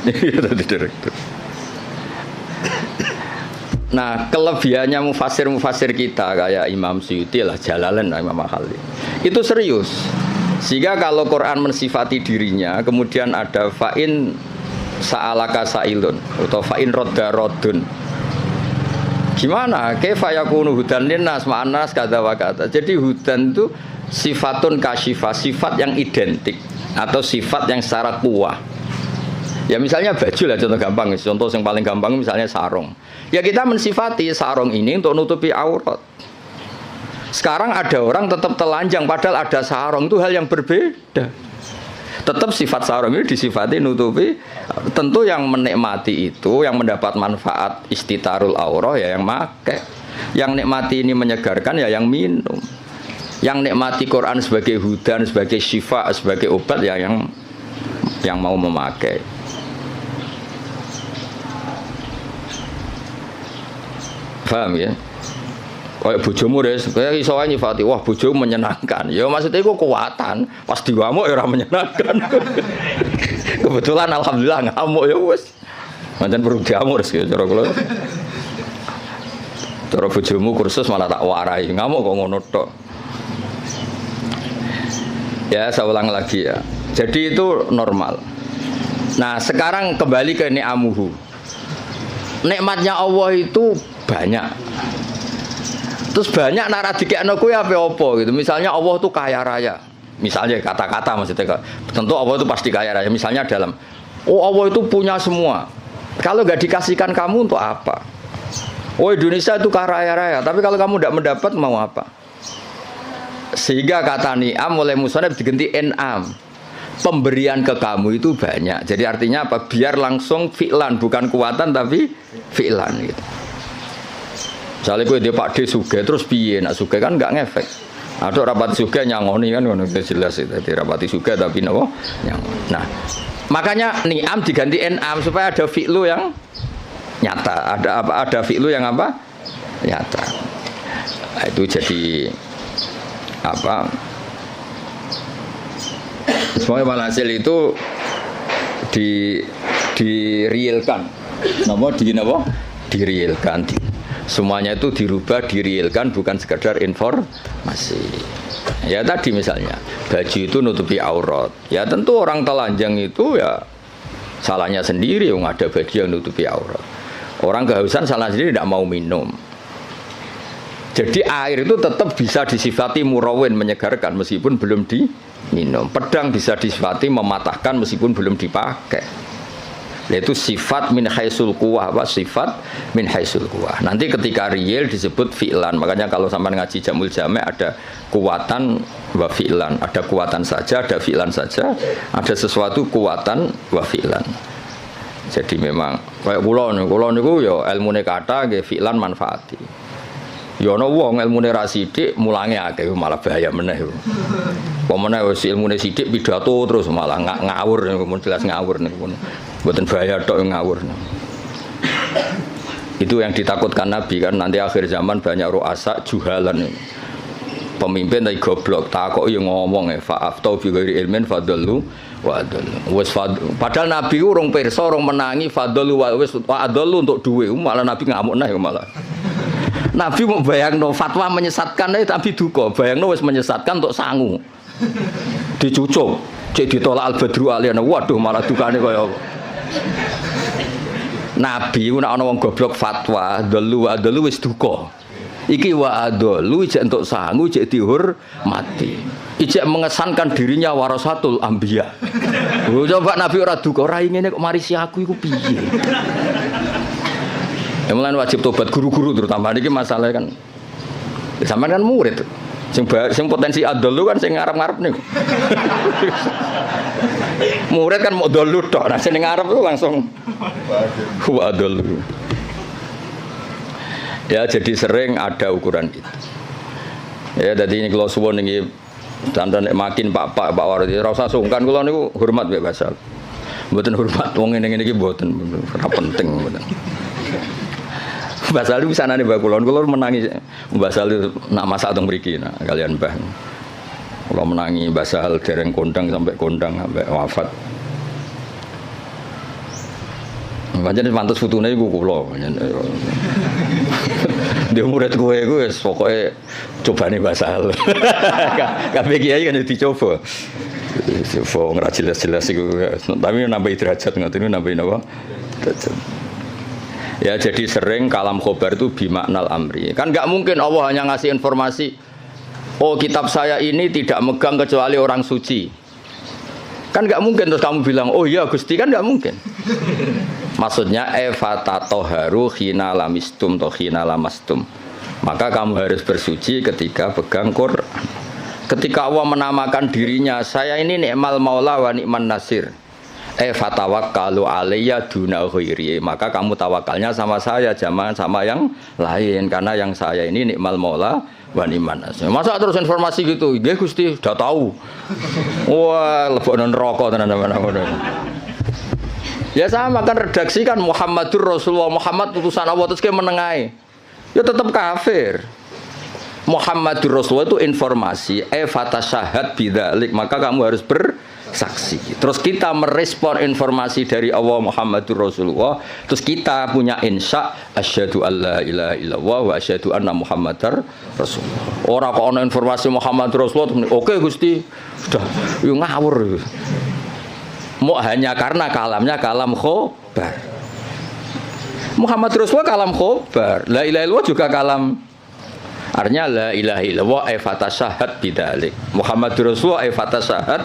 Iya direktur. Nah, kelebihannya mufasir kita kayak Imam Suyuti lah Jalalain Imam Mahalli. Itu serius. Sehingga kalau Quran mensifati dirinya, kemudian ada fa'in sa'alaka sa'ilun atau fa'in rodda rodun. Gimana? Kaifa yakunu hudan linnas ma'anas kata wa kata. Jadi hudan itu sifatun kasyifah, sifat yang identik atau sifat yang secara kuah. Ya misalnya baju lah contoh gampang, contoh yang paling gampang misalnya sarung. Ya kita mensifati sarung ini untuk nutupi aurat. Sekarang ada orang tetap telanjang padahal ada sarung, itu hal yang berbeda. Tetap sifat sarung ini disifati nutupi. Tentu yang menikmati itu, yang mendapat manfaat istitarul aurah ya yang pakai. Yang nikmati ini menyegarkan ya yang minum. Yang nikmati Quran sebagai hudan, sebagai syifa, sebagai obat ya yang mau memakai. Paham ya? Kayak bojomu deh, kayak iso ae nyifati, wah bojomu menyenangkan. Ya maksudnya itu kekuatan, pas diwamuk ya ora menyenangkan. Kebetulan alhamdulillah ngamuk ya wis. Pancen perlu diamuk rezeki cara kula. Cara bojomu kursus malah tak warai, ngamuk kok ngono tok. Ya, saya ulang lagi ya. Jadi itu normal. Nah, sekarang kembali ke ni'amuhu. Nikmatnya Allah itu banyak. Terus banyak nara dikekno kuwi apa gitu. Misalnya Allah itu kaya raya. Misalnya kata-kata maksudnya. Tentu Allah itu pasti kaya raya. Misalnya dalam Allah itu punya semua. Kalau nggak dikasihkan kamu untuk apa? Indonesia itu kaya raya. Tapi kalau kamu tidak mendapat mau apa? Sehingga kata ni'am oleh musannaf diganti en'am. Pemberian ke kamu itu banyak. Jadi artinya apa? Biar langsung fi'lan, bukan kuatan tapi fi'lan gitu. Misalnya gue dia Pak D sugih terus piye? Nak sugih kan nggak ngefek. Ada rapati sugih nyangoni kan udah jelas itu. Jadi rapati sugih tapi nopo nyangoni. Nah, makanya ni'am diganti en'am supaya ada fi'lu yang nyata. Ada fi'lu yang apa? Nyata. Nah, itu jadi apa? Semuanya walhasil itu direalkan. Direalkan. Semuanya itu dirubah, direalkan, bukan sekedar informasi. Ya tadi misalnya baju itu nutupi aurat. Ya tentu orang telanjang itu ya salahnya sendiri, yang ada baju yang nutupi aurat. Orang kehausan salah sendiri, tidak mau minum. Jadi air itu tetap bisa disifati murawin, menyegarkan meskipun belum diminum. Pedang bisa disifati mematahkan meskipun belum dipakai. Yaitu sifat min haisul quwah, sifat min haisul quwah. Nanti ketika real disebut fi'lan. Makanya kalau sampai ngaji Jamul Jami' ada kuwatan wa fi'lan. Ada kuwatan saja, ada fi'lan saja. Ada sesuatu kuwatan wa fi'lan. Jadi memang kayak kula niku ya ilmune kata nggih fi'lan manfaati. Ya ana wong ilmune ra sithik mulange akeh malah bahaya meneh. Pemene wis ilmune sithik pidato terus malah ngawur niku jelas ngawur niku. Mboten bahaya tok ngawur. Itu yang ditakutkan Nabi kan nanti akhir zaman banyak ru'asa juhalan. Pemimpin tapi goblok, takoki ngomong fa'aftau bi ghairi ilmin fadallu wa adallu. Wis padahal Nabi urung pirsa, urung menangi fadallu wa wis adallu untuk duwe, malah Nabi ngamuk nah malah. Nabi mau bayangno fatwa menyesatkan tapi duka, bayangno wis menyesatkan untuk sangu. Dicucuk, cek ditolak al-badru aliyana. Waduh malah dukane kaya apa. Nabi ku nek ana wong goblok fatwa, dalu wa dalu wis duka. Iki wa adalu ijek entuk sangu, ijek dihormati. Ijek mengesankan dirinya warasatul anbiya. Coba Nabi ora duka, ora ngene kok marisi aku iku piye? Ya mulane wajib tobat guru-guru terutama niki masalah kan. Sampeyan kan murid. Sing potensi adalu kan sing ngarep-ngarep niku. Murid kan mau dalu tok, nah sing ngarep itu langsung wa adalu. Ya jadi sering ada ukuran itu. Ya jadi ini kalau suwon ini dandan makin Pak Wardi ora usah sungkan kula niku hormat mbek Basal. Mboten hormat wong ngene iki mboten ora penting mboten. Basal itu bisa nane Mbak kula menangi Basal itu nak masak teng mriki nah kalian Mbah. Kula menangi Basal dereng kondang sampai wafat. Pancen pantes fotone iku kula. Dia murid gue pokoknya coba nih bahasa hal. Kabeh kiai kan dicoba. Coba nggak jelas-jelas itu. Tapi nambah derajat nggak ini nambahin apa? Derajat. Ya jadi sering kalam khobar itu bimaknal amri. Kan nggak mungkin Allah hanya ngasih informasi. Oh kitab saya ini tidak megang kecuali orang suci. Kan nggak mungkin terus kamu bilang oh iya Gusti, kan nggak mungkin. Maksudnya efatatoharu khina lamistum to khina lamastum. Maka kamu harus bersuci ketika pegang Quran. Ketika Allah menamakan dirinya, saya ini ni'mal maula wa ni'man nasir. Fatawakkalu alayya duna ghairi. Maka kamu tawakalnya sama saya, jangan sama yang lain, karena yang saya ini ni'mal maula wa ni'man nasir. Masa terus informasi gitu? Nggih Gusti, sudah tahu. Wah, lebokno neraka tenan-tenan. Ya sama kan redaksi kan Muhammadur Rasulullah, Muhammad utusan Allah, terus kayak menengahi. Ya tetap kafir. Muhammadur Rasulullah itu informasi, fatasyahat bidzalik, maka kamu harus bersaksi. Terus kita merespon informasi dari Allah Muhammadur Rasulullah, terus kita punya insya asyhadu alla ilaha illallah wa asyhadu anna Muhammadar Rasulullah. Ora kok ana informasi Muhammadur Rasulullah, oke Gusti, sudah yo ngawur. Mau hanya karena kalamnya kalam khobar. Muhammad Rasulullah kalam khobar. La ilaha illallah juga kalam. Artinya la ilaha illallah fatasyahat bidzalik. Muhammad Rasulullah fatasyahat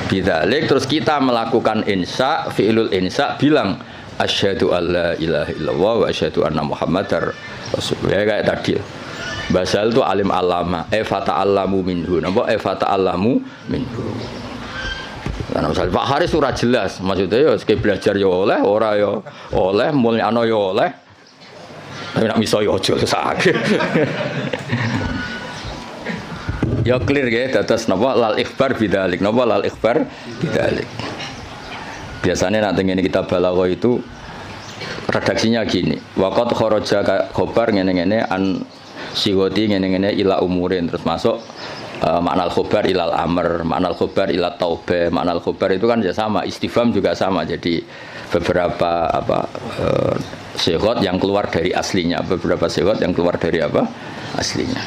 bidzalik. Terus kita melakukan insya, fi'lul insya, bilang asyhadu alla ilaha illallah wa asyhadu anna Muhammadar Rasulullah. Kayak tadi. Basal itu alim alama, fata'allamu minhu. Napa fata'allamu minhu. Nah, misalnya Pak Haris ora jelas, maksudnya ya sekali belajar ya oleh, ora ya oleh, mulyano ya oleh. Tapi nak miso ya aja sakit. Ya clear ya, dados napa lal ikhbar bidzalik, napa lal ikhbar bidzalik. Biasanya nanti ini kita balaghah itu redaksinya gini. Waqat kharaja khobar ngene-ngene an siwati ngene-ngene ila umurin, terus masuk makna al-khobar ilal amr, makna al-khobar ila taubah, makna al-khobar itu kan ya sama, istifham juga sama. Jadi beberapa sighot yang keluar dari aslinya, beberapa sighot yang keluar dari apa? Aslinya.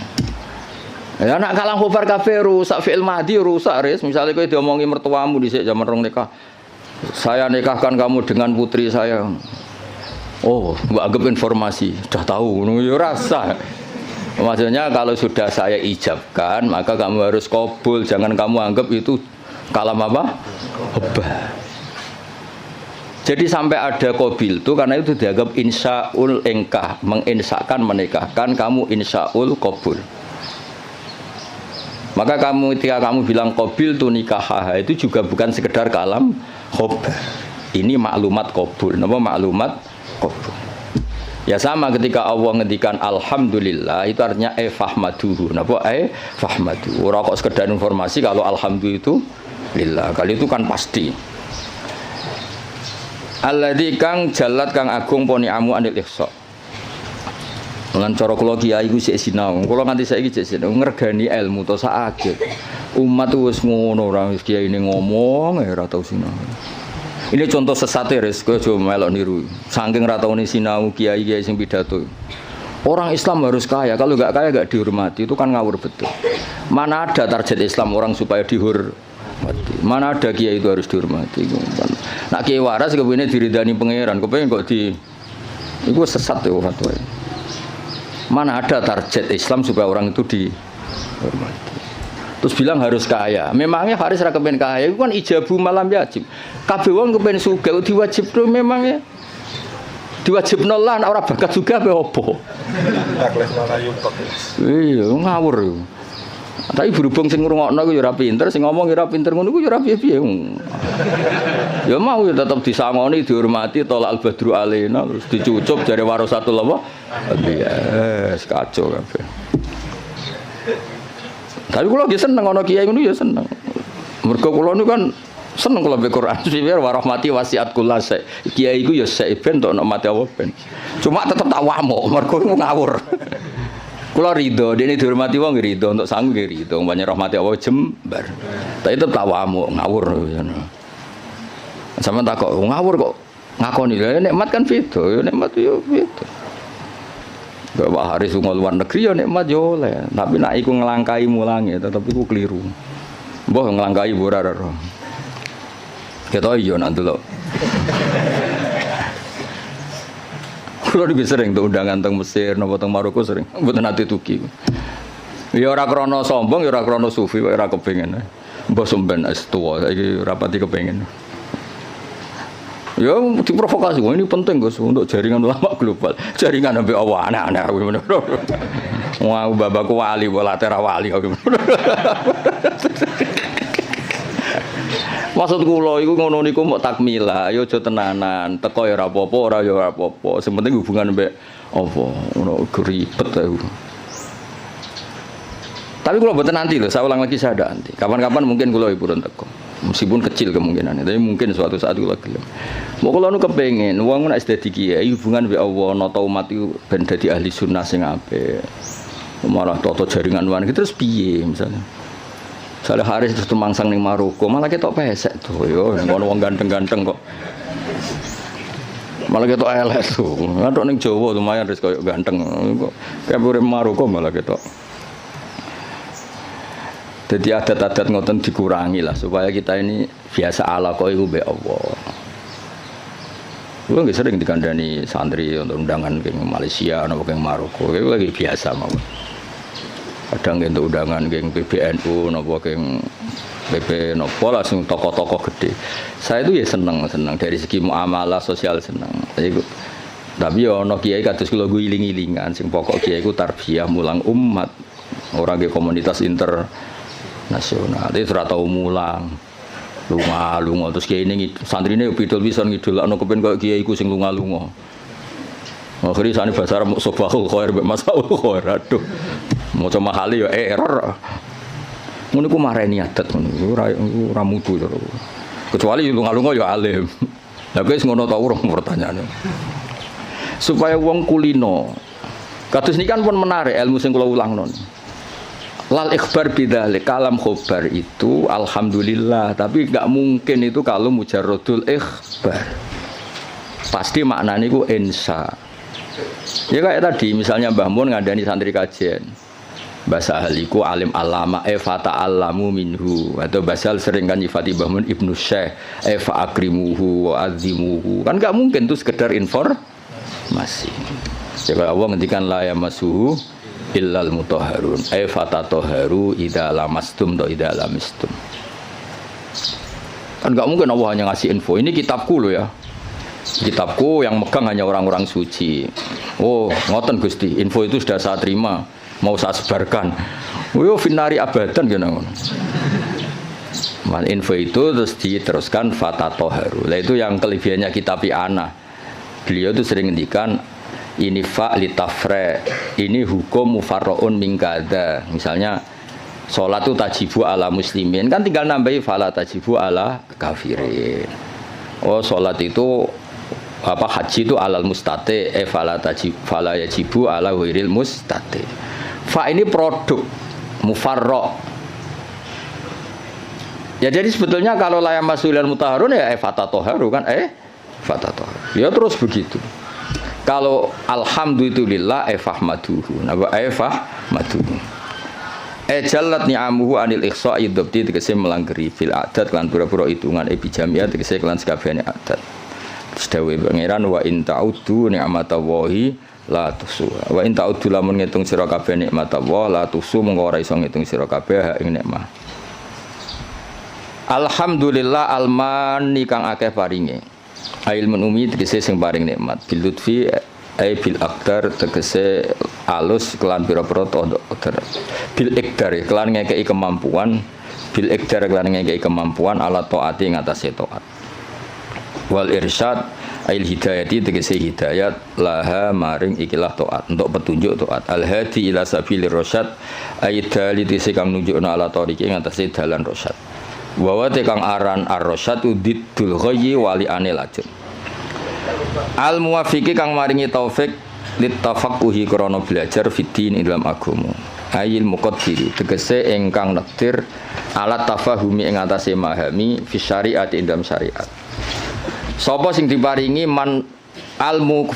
Ya nak kalam khobar kabeh rusak, fi'il madhi rusak res. Misalnya kowe diomongi mertuamu dhisik zaman rong nikah. Saya nikahkan kamu dengan putri saya. Oh, mbok anggap informasi, sudah tahu ngono ya rasa. Maksudnya kalau sudah saya ijabkan, maka kamu harus qabul. Jangan kamu anggap itu kalam apa? Hobah. Jadi sampai ada qabil itu karena itu dianggap insyaul engkah, menginsyakan menikahkan, kamu insyaul qabul. Maka kamu ketika kamu bilang qabil tu nikah, itu juga bukan sekedar kalam hobah. Ini maklumat qabul. Napa maklumat qabul? Ya sama ketika Allah ngendikan alhamdulillah itu artinya fahmaduhu. Napa fahmadu. Ora kok sekedar informasi kalau alhamdulillah itu lillah. Kali itu kan pasti. Alladzi kang jalat kang agung poni amu anil ihsa. Lan cara kula kiai iku sik sinau. Kula nganti saiki sik sinau ngregani ilmu to sak umat wis ngono ora wis kiai ini ngomong ora tau sinau. Ini contoh sesat ya, kowe aja melok niru. Saking ra taune sinau kiai-kiai sing pidato. Orang Islam harus kaya, kalau enggak kaya enggak dihormati, itu kan ngawur betul. Mana ada target Islam orang supaya dihormati? Mana ada kiai itu harus dihormati? Nak kiai waras kepengine diridani pangeran, kepengin kok di iku sesat ya fatwa. Mana ada target Islam supaya orang itu dihormati? Terus bilang harus kaya. Memangnya Haris ra kepen kaya, itu kan ijabu malam yajib. Kabeh wong kepen sugih diwajibno memangnya. Diwajibno lah nek ora bakat juga apa opo. Iya, ngawur. Tapi berhubung sing ngrungokno ku ya ora pinter, sing ngomong ya ora pinter ngono ku ya ora piye-piye. Ya mau ya tetep disangoni, dihormati, tolak al-badru alaina, terus dicucup jare warasatul apa? Iya, kacau kabeh. Tapi kula nggih seneng ana kiai ngono ya seneng. Mergo kula niku kan seneng kula baca Quran. Biar warahmati wasiat kula sek. Kiai iku ya sek ben tok nek mati apa ben. Cuma tetep tak wamuk mergo ngawur. Kula ridho, dene dihormati wong ridho, untuk sangu nggih ridho, banyak rahmati Allah jembar. Tapi tetep tak wamuk ngawur ngono. Sampeyan tak kok ngawur kok ngakoni lha nikmat kan beda, ya nikmat yo beda. Pak Haris lunga luar negeri ya nikmat yo oleh, tapi nak iku ngelangkai mulange tetep iku keliru. Mbah ngelangkai ora ora. Ketok iya nak delok. Kulo iki sering tuh undangan teng Mesir napa teng Maroko sering, mboten nate tuki. Ya ora krana sombong, ya ora krana sufi, ora kepengin. Mbah sampean es tuwa saiki rapati kepengin. Ya diprovokasi, ini penting Gus untuk jaringan ulama global. Jaringan sampai Allah aneh-aneh. Wah, babakku wali, bola tera wali. Maksud kula iku ngono niku mok takmila, ya aja tenanan. Teko ya ora apa-apa, ora ya ora apa-apa. Sing penting hubungan mbek apa, ngono ribet aku. Tapi kula mboten nanti lho, saya ulang lagi saya ada nanti. Kapan-kapan mungkin kula purun teko. Meskipun kecil kemungkinannya, tapi mungkin suatu saat kula gelem. Mau kula nu kepengin wong nek dadi kiai hubungan mbek Allah, nata umat iku ben dadi ahli sunnah sing apik. Malah toto jaringan wan terus piye misalnya. Saleh Haris terus tumangsang ning Maroko, malah ketok pesek tuh yo ngono wong ganteng-ganteng kok. Malah ketok elek tuh. Ngatok ning Jawa lumayan wis koyo ganteng kok. Kayak urip Maroko malah ketok. Jadi adat-adat ngoten dikurangi lah supaya kita ini biasa ala kok iku mbek Allah. Kulo nggih sering dikandani santri untuk undangan ke Malaysia napa ke Maroko, itu lagi biasa mawon. Kadang untuk undangan ke PBNU napa ke PP napa lah sing tokoh-tokoh gede. Saya itu ya seneng dari segi muamalah sosial seneng. Tapi ya ana kiai kados kula iling-ilingan sing pokok kiai iku tarbiyah mulang umat. Ora ke komunitas internasional. Itu ora tau mulang. Lunga terus kiai ini santrine pidol pisan ngidolakno kepen koyo kiai iku sing lunga-lunga. Akhire sane bahasa Arab sobahul khair mbek masaul khair. Aduh. Maca mahali ya error. Ngono ku mareni adat ngono. Ora mutu to. Kecuali lunga-lunga ya alim. Lah guys ngono ta urung pertanyaane. Supaya wong kulino. Kados niki kan pun menarik ilmu sing kula ulangno. Lal ikhbar bidzalik kalam khobar itu alhamdulillah, tapi enggak mungkin itu kalau mujarradul ikhbar. Pasti maknanya itu insya. Ya kayak tadi misalnya Mbah Mun ngandani santri kajian. Bahasa ahliku alim alama fata alamu minhu, atau basal sering kan nyifati Mbah Mun Ibnu Syekh fa akrimuhu wa azimuhu. Kan enggak mungkin itu sekedar informasi. Ya kalau Allah ngendikan la yamassuhu illal mutahharun fata toharu idza lamastum do idza lamistum. Kan enggak mungkin Allah hanya ngasih info. Ini kitabku loh ya. Kitabku yang megang hanya orang-orang suci. Oh, ngoten Gusti, info itu sudah saya terima, mau saya sebarkan. Yo finari abadan gitu ngono. Info itu terus diteruskan fata toharu. Lah itu yang kelebihannya kitab ana. Beliau itu sering ngendikan ini fa litafre, ini hukum mufarraun min kada. Misalnya salat itu tajibu ala muslimin, kan tinggal nambahi fala tajibu ala kafirin. Oh, salat itu apa haji itu alal mustate fala tajib fala yajibu ala ghairil mustate. Fa ini produk mufarra. Ya jadi sebetulnya kalau la yamasul mutahharun ya fatatoharu kan fatatoharu. Ya terus begitu. Kalau alhamdulillah fahmaduhu. Napa fahmaduhu. Jallat ni'amuhu anil ihsa'i dzabti tegese melanggeri fil adat lan pura-pura hitungan bijamiah tegese kelan sakabehane adat. Sedawe pangeran wa in ta'uddu ni'matallahi la tuhsuha. Wa in ta'uddu lamun ngitung sira kabeh nikmatullah la tuhsu mengko ora iso ngitung sira kabeh ing nikmat. Alhamdulillah almani kang akeh paringe. Ilmun umi tegese sing paring nikmat. Bil lutfi bil aqdar tegese alus kelan pira-pira qadar. Bil iqdar kelan ngekeki kemampuan. Bil iqdar kelan ngekeki kemampuan ala taati ngatasé taat. Wal irsyad ail hidayati tegese hidayat laha maring ikilah taat untuk petunjuk taat al hadi ila sabilir rasyad aidali tegese kang nunjukna ala tariqi ngatasé dalan rasyad wa kang aran ar-rasyad udiddul ghayyi wali anil ajr al muwafiqi kang maringi taufik litafaqquhi krana belajar fiddin dalam agama ayil muqaddiri tegese ingkang nektir alat tafahumi ing atase memahami fi syariat dalam syariat. Sapa sing diparingi man almu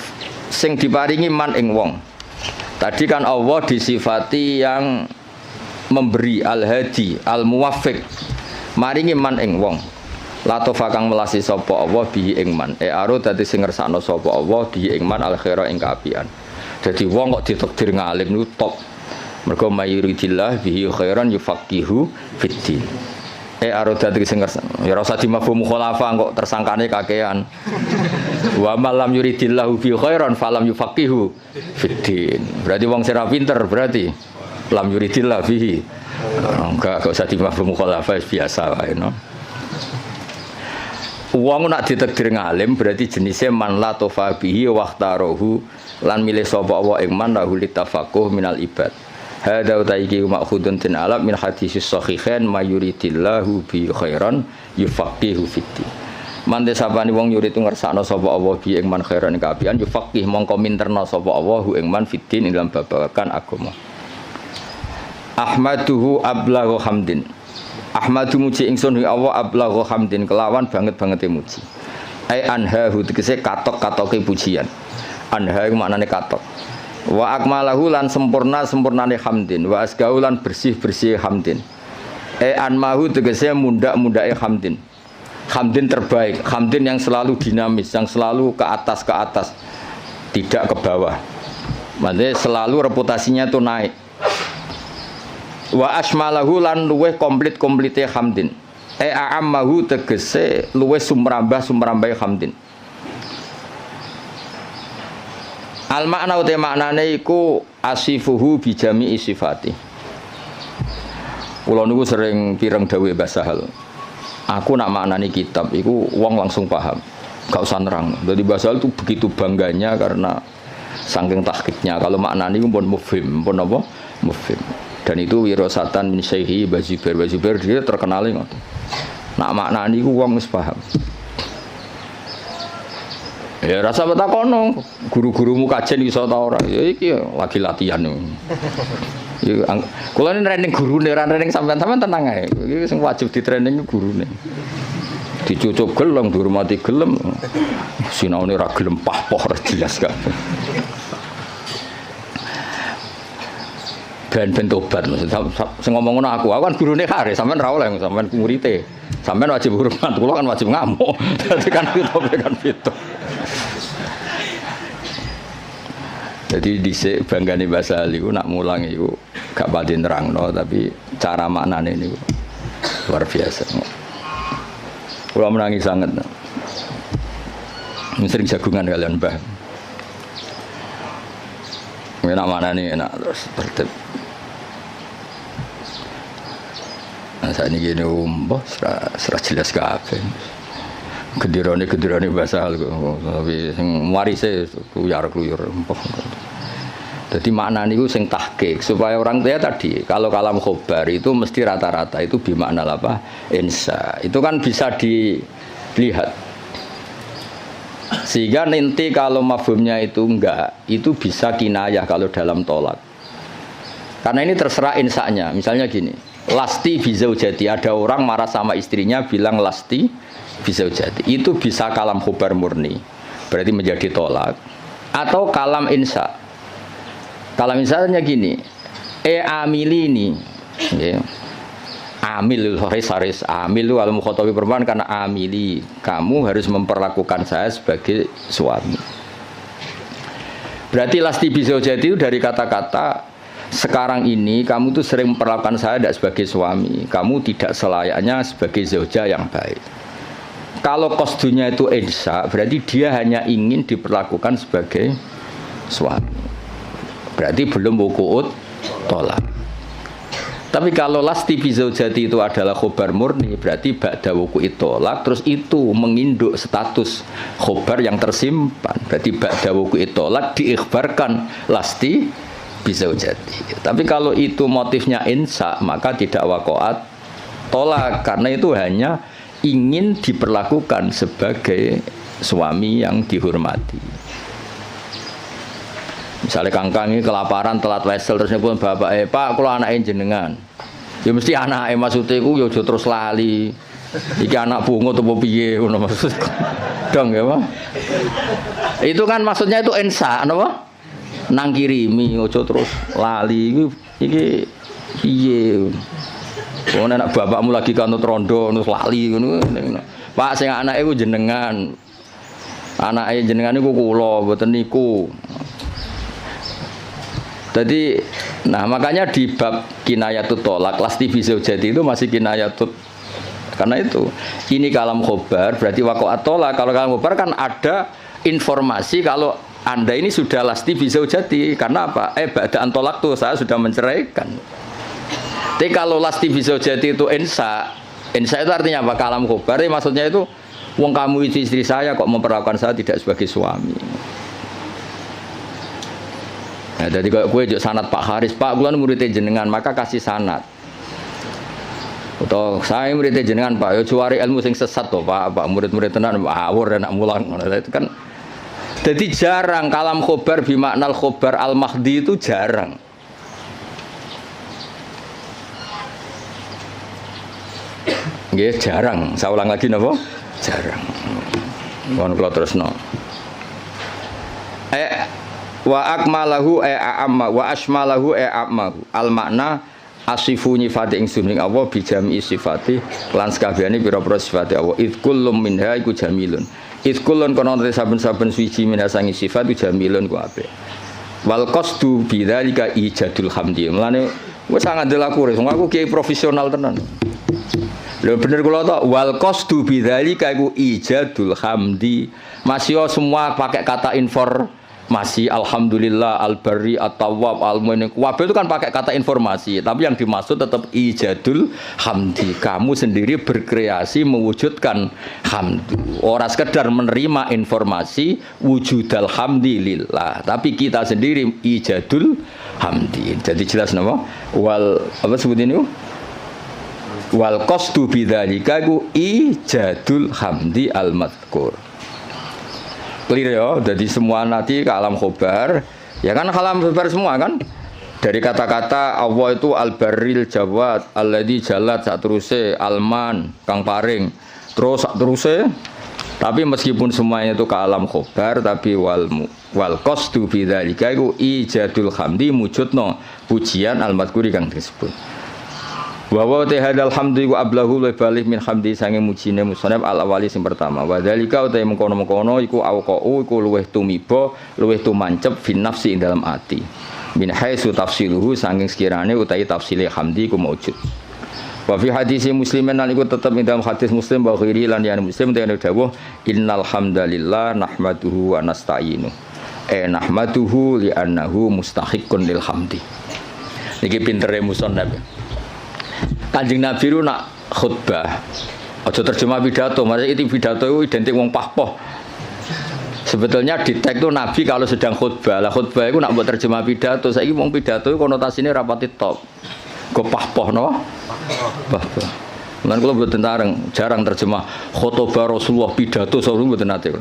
sing diparingi man ing wong Tadi kan Allah disifati yang memberi al-hadi, al-muwaffiq. Maringi man ing wong. Latofa kang melasi sapa Allah bihi ing man. Aro dadi sing ngersakno sapa Allah bihi ing man al-khaira ing kaapian. Dadi wong kok ditakdir ngalim niku top. Mergo mayuridillah bihi khairan yufaqihu fiddin. Aro dadi sing ngersakno. Ya ora usah dimafhum khulafa kok tersangkane kakean. Wa malam yuridillahu bihi khairan falam yufaqihu fiddin. Berarti wong sing ra pinter berarti lam yuridillah bihi. Enggak usah dimafhum khulafa biasa wae no. Wong nak ditakdir ngalim berarti jenisnya man la tofa bihi waqtarohu lan milih sapa Allah ing man lahu litafaqquh minal ibad. Hadza utaiki ma'khudun tin alam min hadisis sahihain mayuridillahu bi khairan yufaqihu fiddin. Man desapani wong yurid ngersakno sapa Allah bi ing man khairan kapian yufaqih mongko minterna sapa Allah ing man fiddin ing dalam babagan agama. Ahmaduhu ablaghu hamdin. Ahmadu muji ingsun ing Allah ablaghu hamdin kelawan banget-bangete muji. Ai anhahu tegese katok-katoke pujian. Anha iku maknane katok. Wa akmalahu lan sempurnane hamdin, wa asgau lan bersih-bersih hamdin. Anmahu tegese mundak-mundake hamdin. Hamdin terbaik, hamdin yang selalu dinamis, yang selalu ke atas, tidak ke bawah. Maksudnya selalu reputasinya itu naik. Wa asmalahu lan luweh komplit-komplite hamdin. A'ammahu tegese luweh sumrambah hamdin. Al makna uta maknane iku asifuhu bi jami'i sifati. Kula niku sering pireng dawuh Mbah Sahal. Aku nak maknani kitab iku wong langsung paham. Gak usah nerang. Jadi Mbah Sahal itu begitu bangganya karena saking tahqiqnya. Kalau maknani iku pun mufhim, pun apa? Mufhim. Dan itu wirasatan min syaihi Bazubair dia terkenal ngoten. Nak maknani iku wong wis paham. Ya rasa betakono, guru-gurumu kajen iso ta ora? Ya iki lagi latihan. Ya kula ini training gurune, ora training sampean-sampean tenang ae. Iki sing wajib di training gurune. Dicucup gelem, dihormati gelem. Sinaune ora gelem pah-poh ora jelas kan. Ben tobat maksud sing ngomong ngono aku kan gurune kare sampean ra oleh sampean murid-e. Sampean wajib hormat, kula kan wajib ngamuk. Dadi kan itu. Jadi dhisik banggane Mbah Sahal iku nak mulang iku gak pati nerangno tapi cara maknane niku luar biasa. Kula menangi sangat. Sering jagungan kalian Mbah. Enak maknane enak terus tertib. Nah saat ini gini mbah serah jelas kabeh. Kedirane Mbah Sahal kok tapi sing warise kluyur mbah. Jadi makna niku sing tahqiq supaya orang tua tadi kalau kalam khobar itu mesti rata-rata itu bimakna apa? Insa. Itu kan bisa dilihat. Sehingga nanti kalau mafhumnya itu enggak, itu bisa kinayah kalau dalam tolak. Karena ini terserah insanya. Misalnya gini, lasti bizaujati, ada orang marah sama istrinya bilang lasti bizaujati. Itu bisa kalam khobar murni. Berarti menjadi tolak. Atau kalam insa. Kalau misalnya gini, amilini, ya. Amil haris amil al mukhatabi perempuan karena amili, kamu harus memperlakukan saya sebagai suami. Berarti lasti bizaujati itu dari kata-kata sekarang ini kamu tuh sering memperlakukan saya tidak sebagai suami, kamu tidak selayaknya sebagai zauja yang baik. Kalau qasdunya itu insa, berarti dia hanya ingin diperlakukan sebagai suami. Berarti belum wuku'ut tolak. Tapi kalau lasti bizaujati itu adalah khobar murni, berarti ba'da wuku'ut tolak, terus itu menginduk status khobar yang tersimpan. Berarti ba'da wuku'ut tolak diikhbarkan lasti bizaujati. Tapi kalau itu motifnya insa, maka tidak wakoat tolak, karena itu hanya ingin diperlakukan sebagai suami yang dihormati. Misalnya kangkang ini kelaparan telat wesel terus nyebut bapak pak kalau anaknya jenengan ya mesti anaknya maksudnya itu ya terus lali iki anak bungo atau piye ngono maksud dong ya Pak. Itu kan maksudnya itu insa apa nang kirimi ojo terus lali iki piye. Wong anak bapakmu lagi kanut rondo terus lali ngono. Pak sing anake ku jenengan. Anake jenengan niku kula mboten niku. Jadi, nah makanya di bab kinayatut tolak, lasti bizaujati itu masih kinayatut. Karena itu, ini kalam khobar, berarti waqa'at tolak. Kalau kalam khobar kan ada informasi kalau Anda ini sudah lasti bizaujati. Karena apa? Ba'da'an tolak tuh saya sudah menceraikan. Tapi kalau lasti bizaujati itu insa itu artinya apa? Kalam khobar, maksudnya itu, wong kamu itu istri saya kok memperlakukan saya tidak sebagai suami. Nah, jadi kalau gue juk sanad Pak Haris, Pak gue muridnya jenengan, maka kasih sanad. Atau saya muridnya jenengan Pak, yo cuari ilmu sing sesat toh Pak, murid-murid tenan awur anak mulang. Itu kan, jadi jarang kalam khobar bimaknal khobar al mahdi itu jarang. Nggih jarang. Saya ulang lagi napa? Jarang. Mohon kula terusno. Wa akmalahu a'amma wa asmalahu a'ammahu al makna asifu nyifati ingsun ing Allah bi jami sifati lan sakabehane pira-pira sifate Allah id kullum minha iku jamilun id kullun kono saben-saben suci minha sangi sifat iku jamilun ku apik wal qasdu bidzalika ijadul hamdi mulane wis sangat delaku wong aku kiai profesional tenan lho bener kula tok wal qasdu bidzalika iku ijadul hamdi masih semua pakai kata masih alhamdulillah al-barri at-tawwab al-mu'min wabil itu kan pakai kata informasi tapi yang dimaksud tetap ijadul hamdi kamu sendiri berkreasi mewujudkan hamdu orang sekedar menerima informasi wujudal hamdi lillah tapi kita sendiri ijadul hamdi jadi jelas nama wal apa sebut ini wal qasdu bidzalika iku ijadul hamdi al-madhkur clear ya, jadi semua nanti ke alam khobar ya kan alam khobar semua kan dari kata-kata Allah itu al-barril jawad alladzi jalat sak teruse alman kang paring terus sak teruse tapi meskipun semuanya itu ke alam khobar tapi wal qasdu bidzalika iku ijadul hamdi mujudno pujian al-madhkuri kang disebut wa wa tahadal hamdi wa ablahu wa balih min hamdi sange mujine musannaf al awali sing pertama wa dzalika uta mengkono-mengkono iku auqau iku luweh tumiba luweh tumancep fin nafsi ing dalam ati min haitsu tafsiluhu saking sekirane utahi tafsile hamdi ku maujud wa fi hadis muslimin lan iku tetep ing dalam hadis muslim wa ghairi lan ya muslim dene dawuh innal hamdalillah nahmaduhu wa nasta'inu nahmaduhu li annahu mustahiqqun lil hamdi niki pintere musannaf Kanjeng Nabi itu nak khutbah aja terjemah pidato, maksudnya itu pidato itu identik wong pahpoh. Sebetulnya di teks itu Nabi kalau sedang khutbah, lah khutbah itu nak buat terjemah pidato, saiki wong pidato itu konotasinya rapati top. Go pahpoh no? Pahpoh. Lan kula mboten jarang terjemah khutbah Rasulullah pidato sawu mboten nate.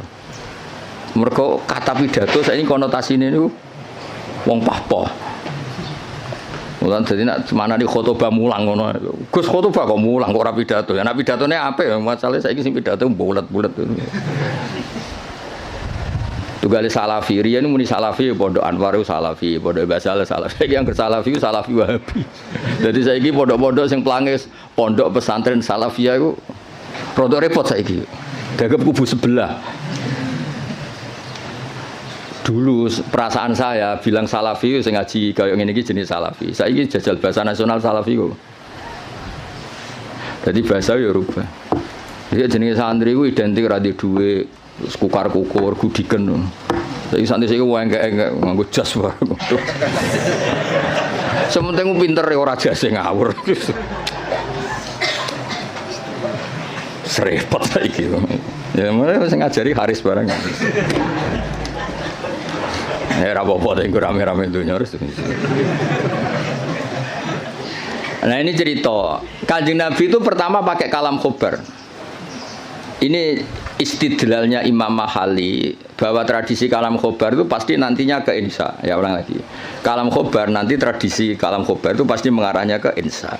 Mergo kata pidato saiki konotasine niku wong pahpoh. Mulan dadi nek mana di khotbah mulang ngono. Gus khotbah kok mulang kok ora pidato. Ya nek pidatone apik ya masalahe saiki sing pidato bulet-bulet. Tugale salafi riyen muni salafi pondok Anwar salafi, pondok Basal salafi. Saiki yang salafi salafi Wahabi. Dadi saiki pondok-pondok sing pelangis pondok pesantren salafiyah iku rada repot saiki. Dagep kubu sebelah. Dulu perasaan saya bilang salafi sing ngaji kaya ngene iki jenis salafi. Saiki jajal bahasa nasional salafi kok. Jadi bahasa ya rubah. Jadi jenenge santri ku identik ra di dhuwit, kukar-kukur, gudiken. Saiki santri sing engke-engke nganggo jas wae. Sementing pinter ora jase ngawur. Serepot saiki. Ya mulai sing ngajari Haris barang. Ya apa-apa tapi rame-rame dunia harus. Nah ini cerita Kanjeng Nabi itu pertama pakai kalam khobar. Ini istidlalnya Imam Mahali bahwa tradisi kalam khobar itu pasti nantinya ke insa. Ya ulang lagi. Kalam khobar nanti tradisi kalam khobar itu pasti mengarahnya ke insa.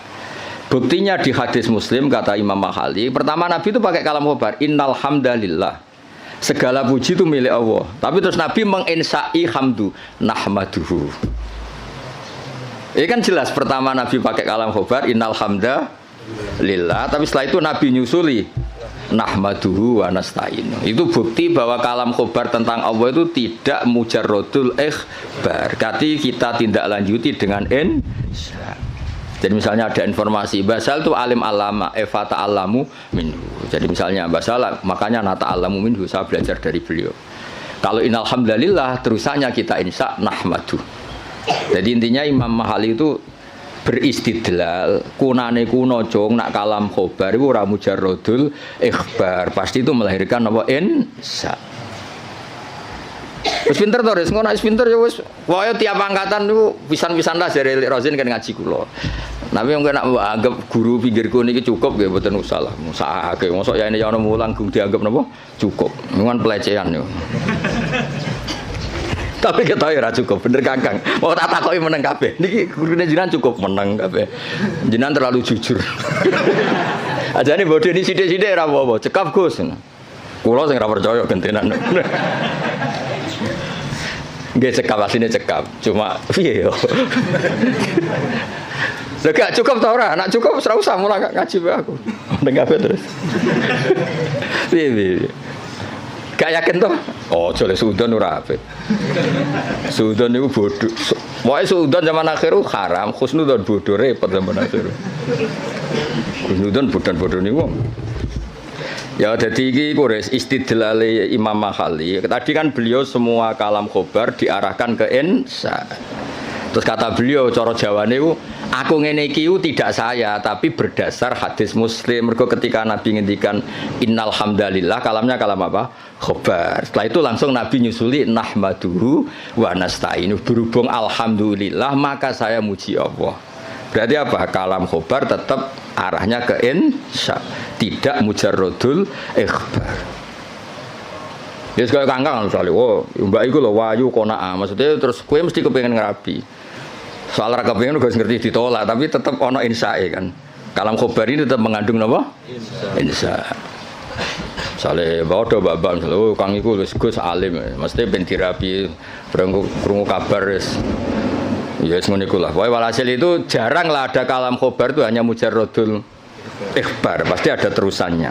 Buktinya di hadis Muslim kata Imam Mahali, pertama Nabi itu pakai kalam khobar. Innal hamdalillah Segala puji itu milik Allah. Tapi terus Nabi menginsai hamdu nahmaduhu. Ini kan jelas pertama Nabi pakai kalam khobar innal hamda lillah, tapi setelah itu Nabi nyusuli nahmaduhu wa nasta'inu. Itu bukti bahwa kalam khobar tentang Allah itu tidak mujarrodul ikhbar. Berarti kita tindak lanjuti dengan insya. Jadi misalnya ada informasi Basal itu alim alama Eva ta'alamu minhu. Jadi misalnya Basal makanya nata alamu minhu, saya belajar dari beliau. Kalau innalhamdulillah terusannya kita insya nahmadu. Jadi intinya Imam Mahali itu beristidlal kunane kuno cong nak kalam khobar itu ora mujarrodul ikhbar, pasti itu melahirkan apa insya. Wis pinter to, ngono wis pinter ya wis. Pokoke tiap angkatan niku pisan-pisan lah jare Rozin kan ngaji kula. Tapi mungkin nak anggap guru pinggirku niki cukup nggih mboten usah lah. Musahake mosok ya ini ya ono mulang gung dianggap napa? Cukup. Ngan pelecehan yo. Tapi kita ya ora cukup, bener Kakang. Mau tak takoki meneng kabeh. Niki gurune jenengan cukup meneng kabeh. Jenengan terlalu jujur. Ajane bodho ini sithik-sithik ora apa-apa, cekap Gus. Kula sing ora percaya gentenan. Nggih cekap asline cekap, cuma piye yo. Lah gak cukup ta ora? Nek cukup ora usah mulang ngaji wae aku. Meneng kabeh terus. Piye. Gak yakin toh? Oh, jole suudon ora apik. Suudon niku bodho. Wae suudon zaman akhir haram, khusnudon bodho repot zaman akhir. Khusnudon bodho niku. Ya dadi iki kures istidlale Imam Mahali. Tadi kan beliau semua kalam khobar diarahkan ke insya. Terus kata beliau cara Jawane ku aku ngene iki tidak saya tapi berdasar hadis Muslim. Mergo ketika Nabi ngendikan innal hamdalillah kalamnya kalam apa? Khobar. Setelah itu langsung Nabi nyusuli nahmaduhu wa nasta'inu. Berhubung alhamdulillah maka saya muji Allah. Berarti apa? Kalam khobar tetap arahnya ke insya, tidak mujarrodul ikhbar. Ya sekali kangkang misalnya, oh mbak iku lho wayu kona'ah, maksudnya terus kue mesti kepengen ngerabi. Soal ra kepengen gak ngerti ditolak, tapi tetap ono insyae kan. Kalam khobar ini tetap mengandung apa? Insya. Misalnya bawa babak misalnya, oh kang iku wis Gus alim, mesti ben dirabi, krungu kabar wis. Ya semuanya ikulah. Walhasil itu jarang lah ada kalam khobar itu hanya mujarrodul ikhbar, pasti ada terusannya.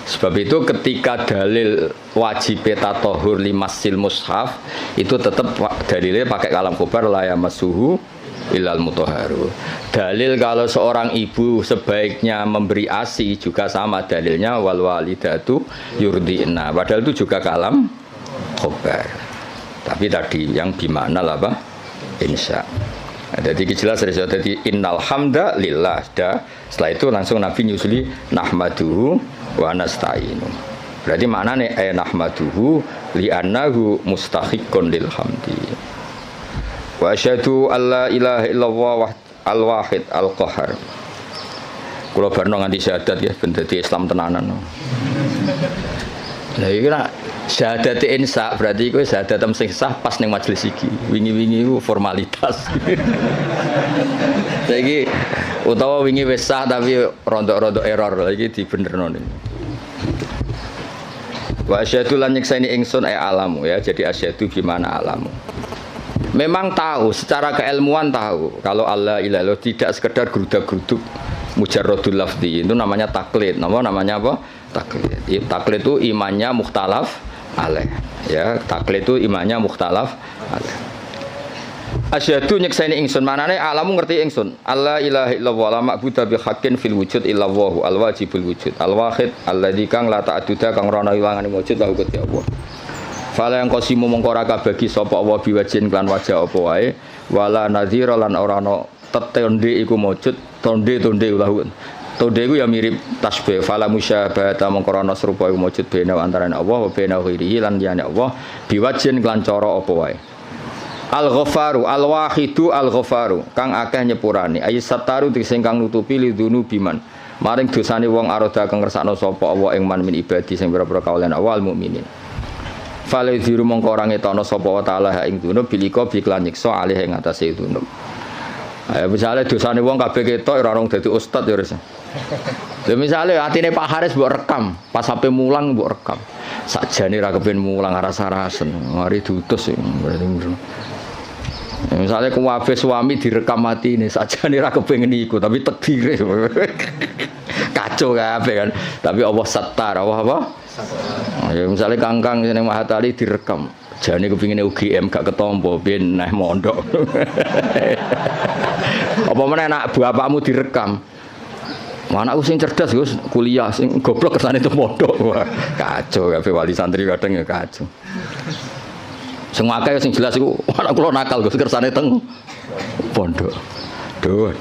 Sebab itu ketika dalil wajib tatohur limasil mushaf itu tetap dalilnya pakai kalam khobar la yamassuhu illal mutahharu. Dalil kalau seorang ibu sebaiknya memberi ASI juga sama dalilnya wal walidatu yurdi'na. Padahal itu juga kalam khobar. Tapi tadi yang bimana lah apa? Insya. Jadi jelas dari innal hamda lillah. Setelah itu langsung Nabi nyusuli nahmaduhu wa nasta'inu. Berarti maknanya nahmaduhu li'annahu mustahiqqun lil hamdi. Wa asyhadu alla ilaha illallah al-wahid al-qahar. Kula barno nganti syahadat ya ben dadi Islam tenanan. Lah iki nak syahadat insya berarti iku syahadat sing sah pas ning majelis iki. Wingi-wingi iku formalitas. Saiki utawa wingi wis sah tapi rontok-rontok error iki dibenerno niku. Wa asyhadu lan nyekseni ingsun alamu ya. Jadi asyhadu gimana alamu. Memang tahu secara keilmuan tahu kalau Allah ilaha tidak sekedar gerudak-geruduk mujarrodul lafzi itu namanya taklid. Namanya apa? Taklid. Taklid itu imannya mukhtalaf alaih. Ya, taklid itu imannya mukhtalaf alaih. Asyhadu nyekseni ingsun manane alamu ngerti ingsun. Allah ilaha illallah la ma'budu bi haqqin fil wujud illallah al wajibul wujud al wahid alladzi kang la ta'duda kang ora ana ilangane wujud la Gusti Allah. Fala yang qasimu mongko ora kabagi sapa Allah biwajin kan wajah apa wae wala nadhira lan ora ana tetonde iku wujud tonde ulah. Tonde iku ya mirip tasbih fala musyabahata mongko ana serupa iku wujud bena antarané Allah wa bena ghairihi lan liyane Allah biwajin kan cara apa wae. Al-Ghafaru al-Wahidu al-Ghafaru kang akeh nyepurane ayat sataru sing kang nutupi lidunu biman maring dosane wong aroda kang ngersakno sapa Allah ing man min ibadi sing pira-pira kaulan awal mukminin fale diru mongko ora ngetono sapa wa taala ing dunub bilika biklan nyiksa alih ing atase dunub. Ayo misale dosane wong kabeh ketok ora rong dadi ustad ya wis. Lha misale atine Pak Haris mbok rekam pas sampe mulang mbok rekam Sakjane ra kepen mulang rasa-rasen. Mari diutus berarti. Misalnya kuwabe suami direkam mati ini sakjane ra kepengin iku tapi takdire. Kacau kabeh kan. Tapi Allah sattar, apa? Ya misalnya kangkang ning Mahatali direkam. Jane kepingine UGM gak ketompo ben neh mondok. Apa meneh anak bapakmu direkam. Anakku sing cerdas Gus, kuliah sing goblok kersane itu mondok. Wah, kacau kabeh wali santri kadang ya kacau. Sing akeh sing jelas iku anak kula nakal Gus kersane teng pondok. Aduh.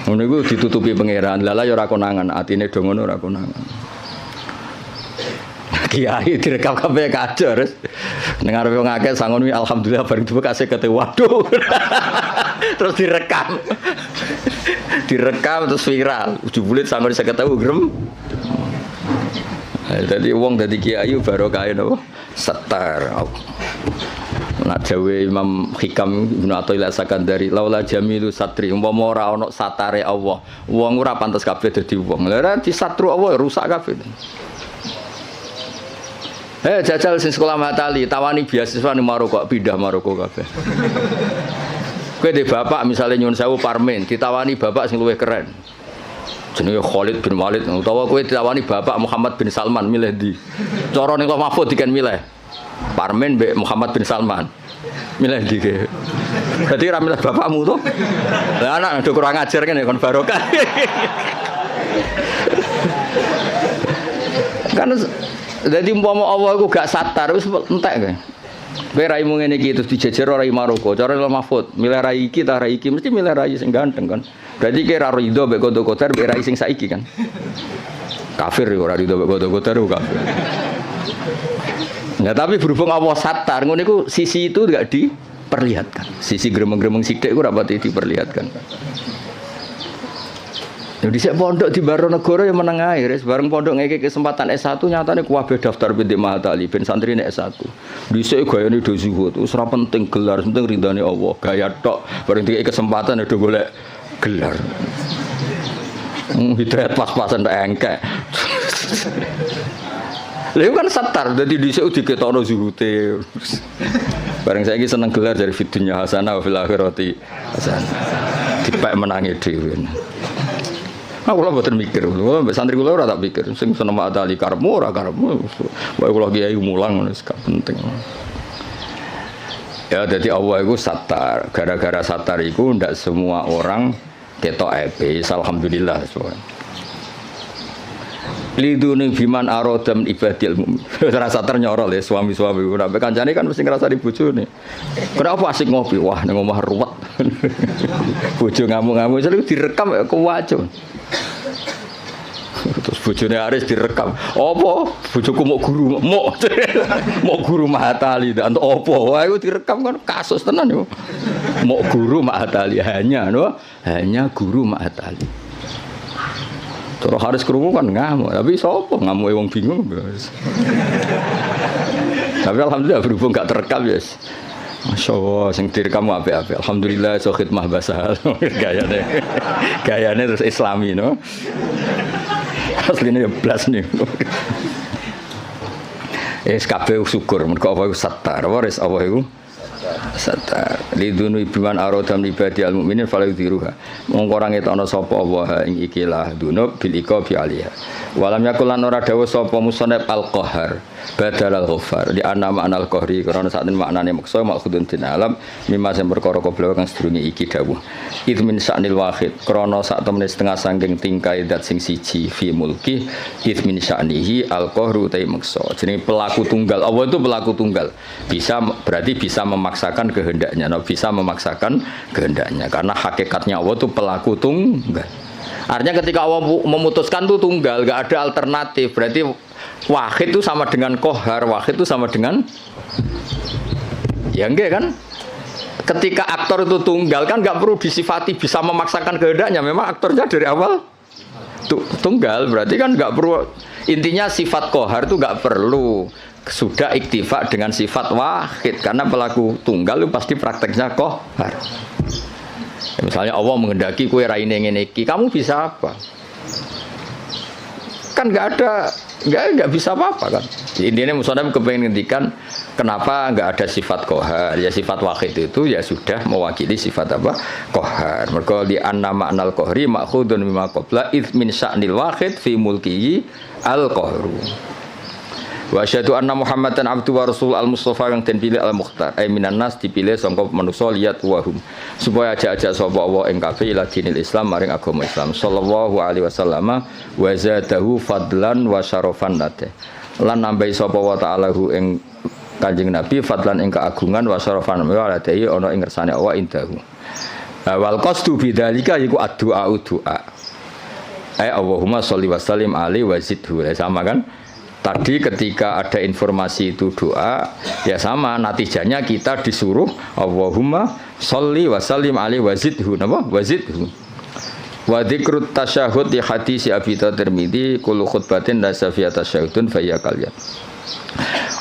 Ngono iku ditutupi pangeran. Lala ya ora konangan, atine do ngono ora konangan. Kiai direkam kabeh kacau terus. Ning arepe wong akeh sangon wi alhamdulillah bareng duwe kasih kete waduh. Terus direkam. Direkam terus viral. Jebule sangon 50.000 grem. Dadi wong dadi kiai barokah napa? Setar. Nak dawe Imam Hikam Ibnu Athaillah Sakandari laula jamilu satri umpama ora ana satare Allah wong ora pantes kabeh dadi wong. Lah disatru Allah rusak kabeh. Jajal sing sekolah Matali tawani beasiswa ning Maroko pindah Maroko kabeh. Kowe de bapak misale nyuwun sewu Parmen ditawani bapak sing luwih keren. Jenenge Khalid bin Walid utawa kowe ditawani bapak Muhammad bin Salman milih ndi? Cara ning Mahfud diken milih. Parmen mbek Muhammad bin Salman. Milih ndi ke? Berarti ra milih bapakmu to? Lah anak do kurang ajar kene kon barokah. Kan jadi umpama Allah iku gak satar wis entek kowe. Kowe raimu ngene iki terus dijejer rai Maroko. Cara Mahfud, milih rai iki ta rai iki mesti milih rai sing ganteng kan. Berarti kira rido mbek kodo-kodar mbek rai sing saiki kan. Kafir ora rido mbek kodo-kodar kafir. Nah, tapi berhubung Allah satar ngono iku sisi itu enggak diperlihatkan. Sisi gremeng-gremeng sithik ku ora pati diperlihatkan. Jadi saya pondok di Baronegoro yang meneng ae, bareng pondok ngeke kesempatan S1 nyatane kuwabe daftar binti Mahatali ben santrine S1. Dhisik gayane do zuhud, wis ora penting gelar, penting ridane Allah. Gaya tok, bareng dikek kesempatan do golek gelar. Hidayat pas-pasan tak engkek. Lha kan satar dadi dhisik diketokno zuhute. Bareng saiki seneng gelar dari fidunya hasanah wa fil akhirati hasanah. Dipek menangi dhewe. Aku lah buatan mikir, santri kula ora tak pikir, sing seneng Mahatali karepmu ora karepmu, wae kula kiai mulang wis gak penting. Ya jadi Allah itu satar, gara-gara satar itu ndak semua orang ketok ape, alhamdulillah soalnya. Lidune biman arodam ibadil mukmin. Rasa ternyorol ya suami-suami ora kancane kan mesti ngrasa di bojone. Kenapa asik ngopi? Wah ning omah ruwet. Bojo ngamuk-ngamuk jadi direkam kuwaco. Terus bojone Aris direkam. Apa? Bojoku mau guru, mau guru Mahatali ndak entuk apa. Wah iku direkam kan kasus tenan yo. Mau guru Mahatali hanya guru Mahatali. Terus Haris krungu kan ngamuk, tapi sapa ngamuke wong bingung. Tapi alhamdulillah berhubung gak terekam ya. Masyaallah sing direkam apik-apik. Alhamdulillah iso khidmah basah. Gayane terus Islami no. Asline ya blas nih. Kabeh syukur mergo apa iku satar. Waris apa iku? Satar lidunu biman arodam ibadi al mukminin fala yudhiruha mongko ora ngetokno sapa Allah ing ikilah dunub bil iqabi alaiha walam yakul lan ora dawuh sapa musannaf al qahar badal al ghafar di anna ma'nal qahri karena sak maknane maksa maksudun din alam mimma sing perkara koblo kang sedurunge iki dawuh itu min sa'nil wahid krana sak temene setengah saking tingkai dat sing siji fi mulki itu min sa'nihi al qahru ta maksa jenenge pelaku tunggal Allah itu pelaku tunggal bisa berarti bisa memaksakan kehendaknya, bisa memaksakan kehendaknya karena hakikatnya Allah itu pelaku tunggal. Artinya ketika Allah memutuskan itu tunggal, gak ada alternatif. Berarti wahid itu sama dengan kohar, wahid itu sama dengan ya enggak kan? Ketika aktor itu tunggal kan gak perlu disifati bisa memaksakan kehendaknya. Memang aktornya dari awal tunggal, berarti kan gak perlu. Intinya sifat kohar itu gak perlu. Sudah iktifa dengan sifat wahid karena pelaku tunggal itu pasti prakteknya kohar. Ya, misalnya Allah menghendaki kue raine ngene iki, kamu bisa apa? Kan nggak ada Enggak bisa apa-apa kan. Intinya Musonab kepengen ngendikan kenapa enggak ada sifat qahar. Ya sifat wahid itu ya sudah mewakili sifat apa? Qahar. Mergo di anna ma'nal qahri ma'khudun mimma qabla id min sya'nil wahid fi mulkihi al-qahru. Wa asyhadu anna Muhammadan abdu wa rasul al-mustafa yang den pilih al-mukhtar. Ai minan nas dipilih sangka manusa liat wahum. Supaya ajak-ajak sapa Allah ing kabeh ila dinil Islam maring agama Islam. Sallallahu alaihi wasallam wa zadahu fadlan wa syarafan nate. Lan nambahi sapa wa ta'ala hu ing Kanjeng Nabi fadlan ing keagungan wa syarafan wa ladai ana ing ngersane Allah indahu. Wal qasdu bidzalika iku addu'a du'a. Ai Allahumma sholli wa sallim alaihi wa zidhu. Sama kan? Tadi ketika ada informasi itu doa, ya sama natijanya kita disuruh Allahumma sholli wa sallim alaihi wa zidhu, napa? Wa zidhu. Wa dzikrut tasyahhud di hadis Abi Tirmidzi kullu khutbatin la safiya tasyahhudun fa ya kalian.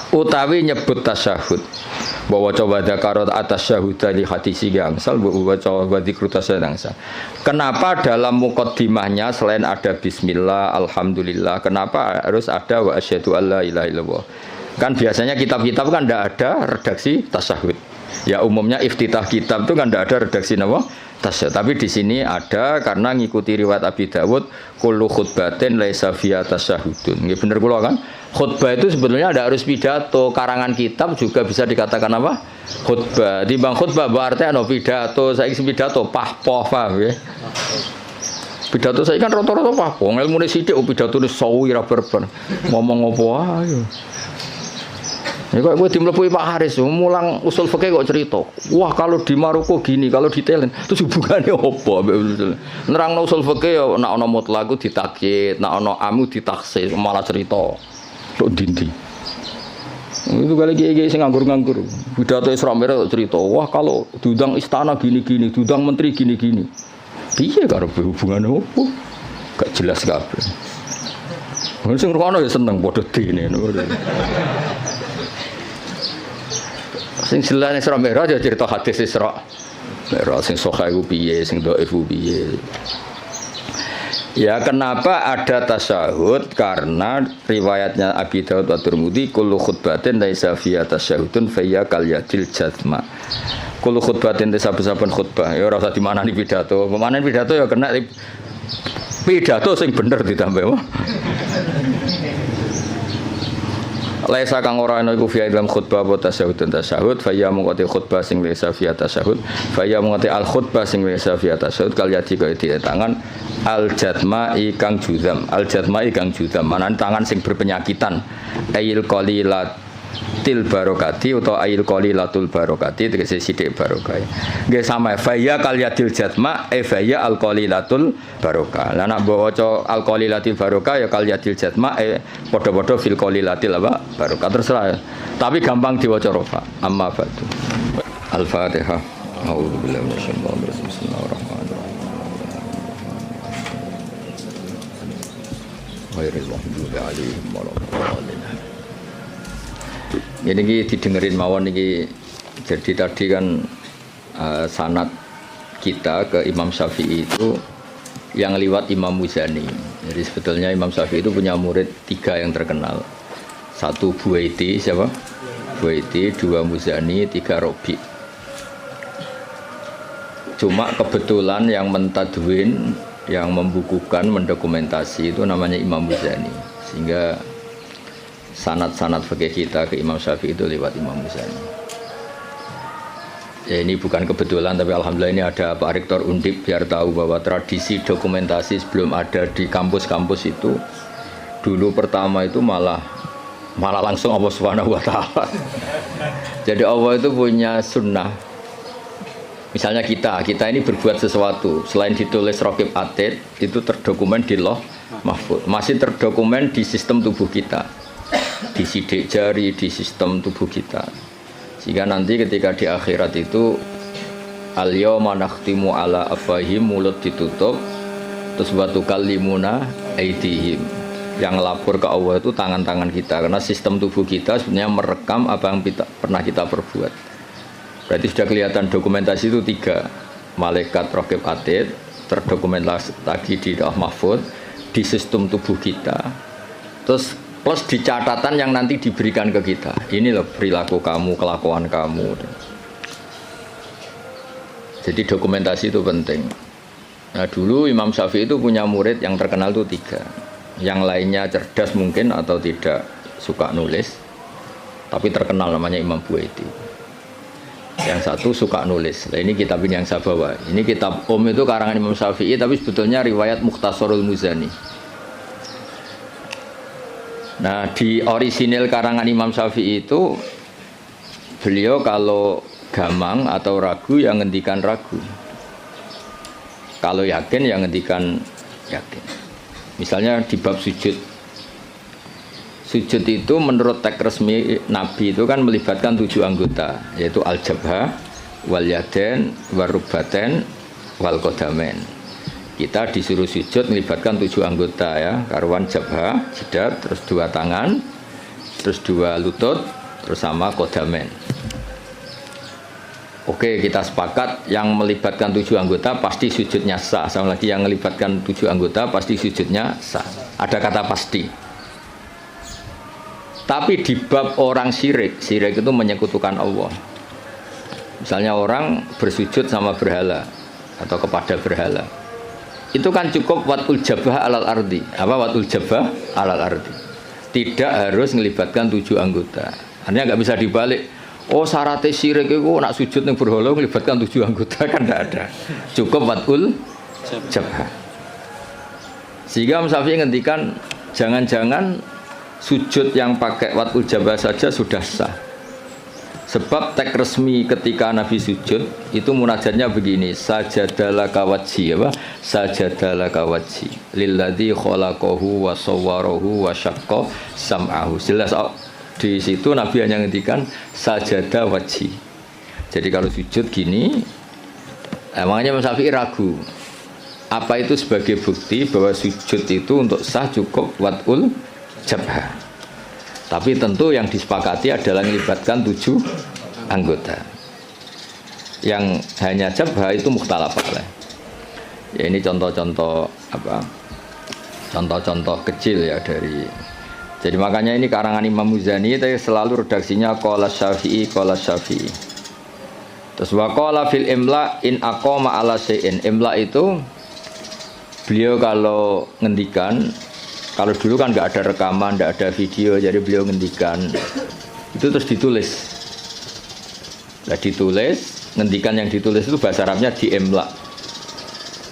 Utawi nyebut tasyahud bahwa coba dakarat atas syahudah di hadis gangsal bahwa coba dzikrut tasyahud gangsal. Kenapa dalam muqaddimahnya selain ada bismillah, alhamdulillah, kenapa harus ada wa asyhadu alla ilaha illallah? Kan biasanya kitab-kitab kan tidak ada redaksi tasyahud. Ya umumnya iftitah kitab itu kan tidak ada redaksi nama tasyahud. Tapi di sini ada karena ngikuti riwayat Abi Dawud kullu khutbatin laisa fiha tasyahudun. Nggih bener kula kan? Khutbah itu sebetulnya ada harus pidato, karangan kitab juga bisa dikatakan apa? Khutbah. Di bang khutbah berarti ana pidato, saiki pidato pahpoh paham ya. Pidato saya kan rata-rata pahpoh, ilmune sithik pidatone sawi ra berber. Ngomong apa ayo. Ya kok gue dimlepuhi Pak Haris, mulang usul fikih kok cerita. Wah, kalau di Maroko gini, kalau di Thailand, terus hubungannya apa? Nerangno usul fikih ya nek ana mutlaq ditakyid, nek ana amu ditaksis, malah cerita. Tok dindi. Itu kali kiai sing nganggur-nganggur. Pidato Isra Mi'raj cerita, wah kalau diundang istana gini-gini, diundang menteri gini-gini. Piye karo hubungannya apa? Gak jelas kabeh. Wong sing ngrungokno ya seneng padha dene. Sing jelas Isra Mi'raj ya cerita hadis Isra Mi'raj sing sahih ku piye, sing dhaif ku piye. Ya kenapa ada tasyahud? Karena riwayatnya Abi Dawud wa Tirmidzi kullu khutbatin laisa fiha tasyahudun fa hiya kal yadil jazma. Kullu khutbatin saben-saben khutbah ya ora usah dimanani pidato. Pemanen pidato ya kena pidato sing bener ditambah. Laisa kang ora ana iku fi dalam khutbah apa tasyahud fa ya mungkoti khutbah sing laisa fi tasyahud fa ya mungkoti al khutbah sing laisa fi tasyahud kal yadi kaya di tangan al jatma'i kang judam manan tangan sing berpenyakitan ail qalilatil barokati utawa ail qalilatul barokati tegese sithik barokah nggih sama fa ya kal yadil jatma fa ya al qalilatul barokah lan nek waca al qalilatil barokah ya kal yadil jatma padha-padha fil qalilatil apa barokah terserah tapi gampang diwaca rofa amma ba'du al-fatihah a'udzubillahi minasyaitonir rajim bismillahirrahmanirrahim ghairil maghdubi 'alaihim waladdallin. Ini didengerin mawon ini. Jadi tadi kan sanad kita ke Imam Syafi'i itu yang lewat Imam Muzani. Jadi sebetulnya Imam Syafi'i itu punya murid 3 yang terkenal. 1 Buwaiti, siapa? Buwaiti, 2 Muzani, 3 Robi. Cuma kebetulan yang mentadwin, yang membukukan, mendokumentasi itu namanya Imam Muzani. Sehingga sanad-sanad fikih kita ke Imam Syafi'i itu lewat Imam Muzani. Ya ini bukan kebetulan, tapi alhamdulillah ini ada Pak Rektor Undip biar tahu bahwa tradisi dokumentasi sebelum ada di kampus-kampus itu dulu pertama itu malah langsung Allah Subhanahu wa taala. Jadi Allah itu punya sunnah. Misalnya kita ini berbuat sesuatu selain ditulis Raqib Atid itu terdokumen di Lauh Mahfuz, masih terdokumen di sistem tubuh kita, di sidik jari, di sistem tubuh kita, sehingga nanti ketika di akhirat itu al-yawma nakhtimu ala afwahihim, mulut ditutup, terus wa tukallimuna aydihim, yang lapor ke Allah itu tangan-tangan kita, karena sistem tubuh kita sebenarnya merekam apa yang pernah kita perbuat. Berarti sudah kelihatan dokumentasi itu 3 malaikat Raqib Atid terdokumentasi lagi di Lauh Mahfuz, di sistem tubuh kita. Terus Plus di catatan yang nanti diberikan ke kita. Ini loh perilaku kamu, kelakuan kamu. Jadi dokumentasi itu penting. Nah dulu Imam Syafi'i itu punya murid yang terkenal itu 3. Yang lainnya cerdas mungkin atau tidak suka nulis. Tapi terkenal namanya Imam Buaiti. Yang satu suka nulis. Nah ini kitab ini yang saya bawa. Ini kitab itu karangan Imam Syafi'i tapi sebetulnya riwayat Mukhtasarul Muzani. Nah di orisinil karangan Imam Syafi'i itu beliau kalau gamang atau ragu yang ngendikan ragu, kalau yakin yang ngendikan yakin. Misalnya di bab sujud itu menurut teks resmi Nabi itu kan melibatkan 7 anggota, yaitu al-jabhah, wal yaden, warubaten, wal qadamen. Kita disuruh sujud melibatkan 7 anggota ya, karuan jabhah, jidat, terus 2 tangan, terus 2 lutut, terus sama qadamen. Oke, kita sepakat yang melibatkan 7 anggota pasti sujudnya sah. Sama lagi yang melibatkan 7 anggota pasti sujudnya sah. Ada kata pasti. Tapi di bab orang syirik itu menyekutukan Allah. Misalnya orang bersujud sama berhala atau kepada berhala. Itu kan cukup watul jabah alal ardi. Apa watul jabah alal ardi? Tidak harus melibatkan 7 anggota. Artinya nggak bisa dibalik. Oh syaratnya syirik itu nak sujud yang berhala melibatkan 7 anggota kan tidak ada. Cukup watul jabah. Sehingga Imam Syafi'i ngendikan jangan-jangan sujud yang pakai watul jabah saja sudah sah. Sebab teks resmi ketika Nabi sujud itu munajatnya begini, sajadalaka wajhi apa? Sajadalaka wajhi lilladzi khalaqahu wa sawwarahu wa syaqqa sam'ahu. Jelas di situ Nabi hanya ngendikan sajada wajhi. Jadi kalau sujud gini, emangnya Imam Syafi'i ragu. Apa itu sebagai bukti bahwa sujud itu untuk sah cukup watul jabah. Tapi tentu yang disepakati adalah melibatkan 7 anggota. Yang hanya jabah itu mukhtalaf alaih. Ya ini contoh-contoh apa? Contoh-contoh kecil ya dari. Jadi makanya ini karangan Imam Muzani itu selalu redaksinya qala Syafi'i qala Syafi'i. Terus wa qala fil imla in aqama ala syai'in. Imla itu beliau kalau ngendikan, kalau dulu kan nggak ada rekaman, nggak ada video, jadi beliau ngendikan itu terus ditulis. Nah ditulis, ngendikan yang ditulis itu bahasa Arabnya diemla.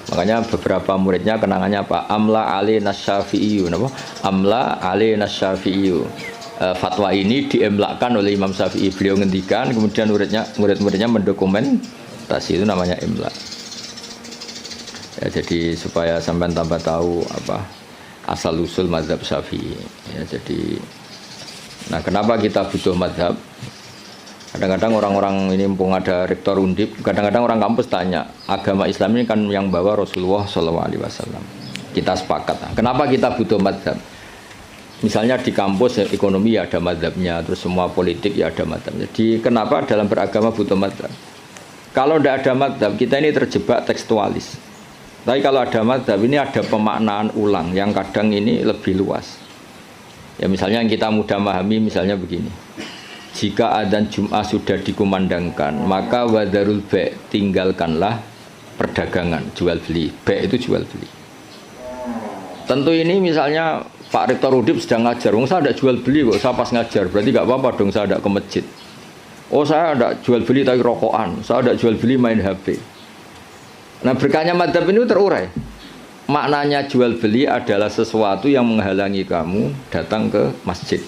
Makanya beberapa muridnya kenangannya apa? Amla ali nasyafi'iyu, apa? Amla ali nasyafi'iyu. Fatwa ini diemlakan oleh Imam Syafi'i. Beliau ngendikan, kemudian murid-muridnya mendokumentasi, itu namanya emla. Ya, jadi supaya sampai tambah tahu apa asal usul mazhab Syafi'i. Ya, jadi, nah kenapa kita butuh mazhab? Kadang-kadang orang-orang ini mumpung ada rektor Undip, kadang-kadang orang kampus tanya, agama Islam ini kan yang bawa Rasulullah SAW. Kita sepakat. Nah, kenapa kita butuh mazhab? Misalnya di kampus ya, ekonomi ya ada mazhabnya, terus semua politik ya ada mazhabnya. Jadi kenapa dalam beragama butuh mazhab? Kalau tidak ada mazhab, kita ini terjebak tekstualis. Tapi kalau ada mazhab ini ada pemaknaan ulang yang kadang ini lebih luas. Ya misalnya yang kita mudah memahami misalnya begini. Jika adzan Jum'ah sudah dikumandangkan, maka wadarul ba' tinggalkanlah perdagangan, jual beli. Ba' itu jual beli. Tentu ini misalnya Pak Rektor Udip sedang ngajar, saya tidak jual beli kok, saya pas ngajar, berarti nggak apa-apa dong saya tidak ke masjid. Oh saya tidak jual beli tapi rokokan, saya tidak jual beli main HP. Nah berkahnya madzhab ini terurai. Maknanya jual beli adalah sesuatu yang menghalangi kamu datang ke masjid.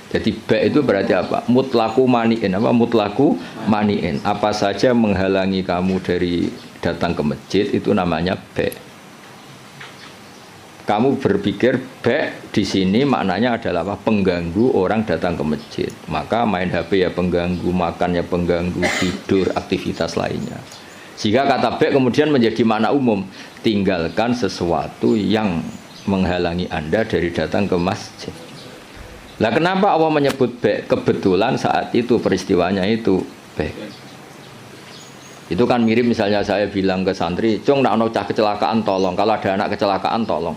Jadi ba' itu berarti apa? Mutlaku mani'in. Apa mutlaku mani'in? Apa saja menghalangi kamu dari datang ke masjid itu namanya ba'. Kamu berpikir ba' di sini maknanya adalah apa? Pengganggu orang datang ke masjid. Maka main HP ya pengganggu, makan ya pengganggu, tidur, aktivitas lainnya. Sehingga kata ba' kemudian menjadi makna umum. Tinggalkan sesuatu yang menghalangi Anda dari datang ke masjid. Lah kenapa Allah menyebut ba'? Kebetulan saat itu peristiwanya itu ba'. Itu kan mirip misalnya saya bilang ke santri, "Cung, nak ono cah kecelakaan tolong. Kalau ada anak kecelakaan tolong."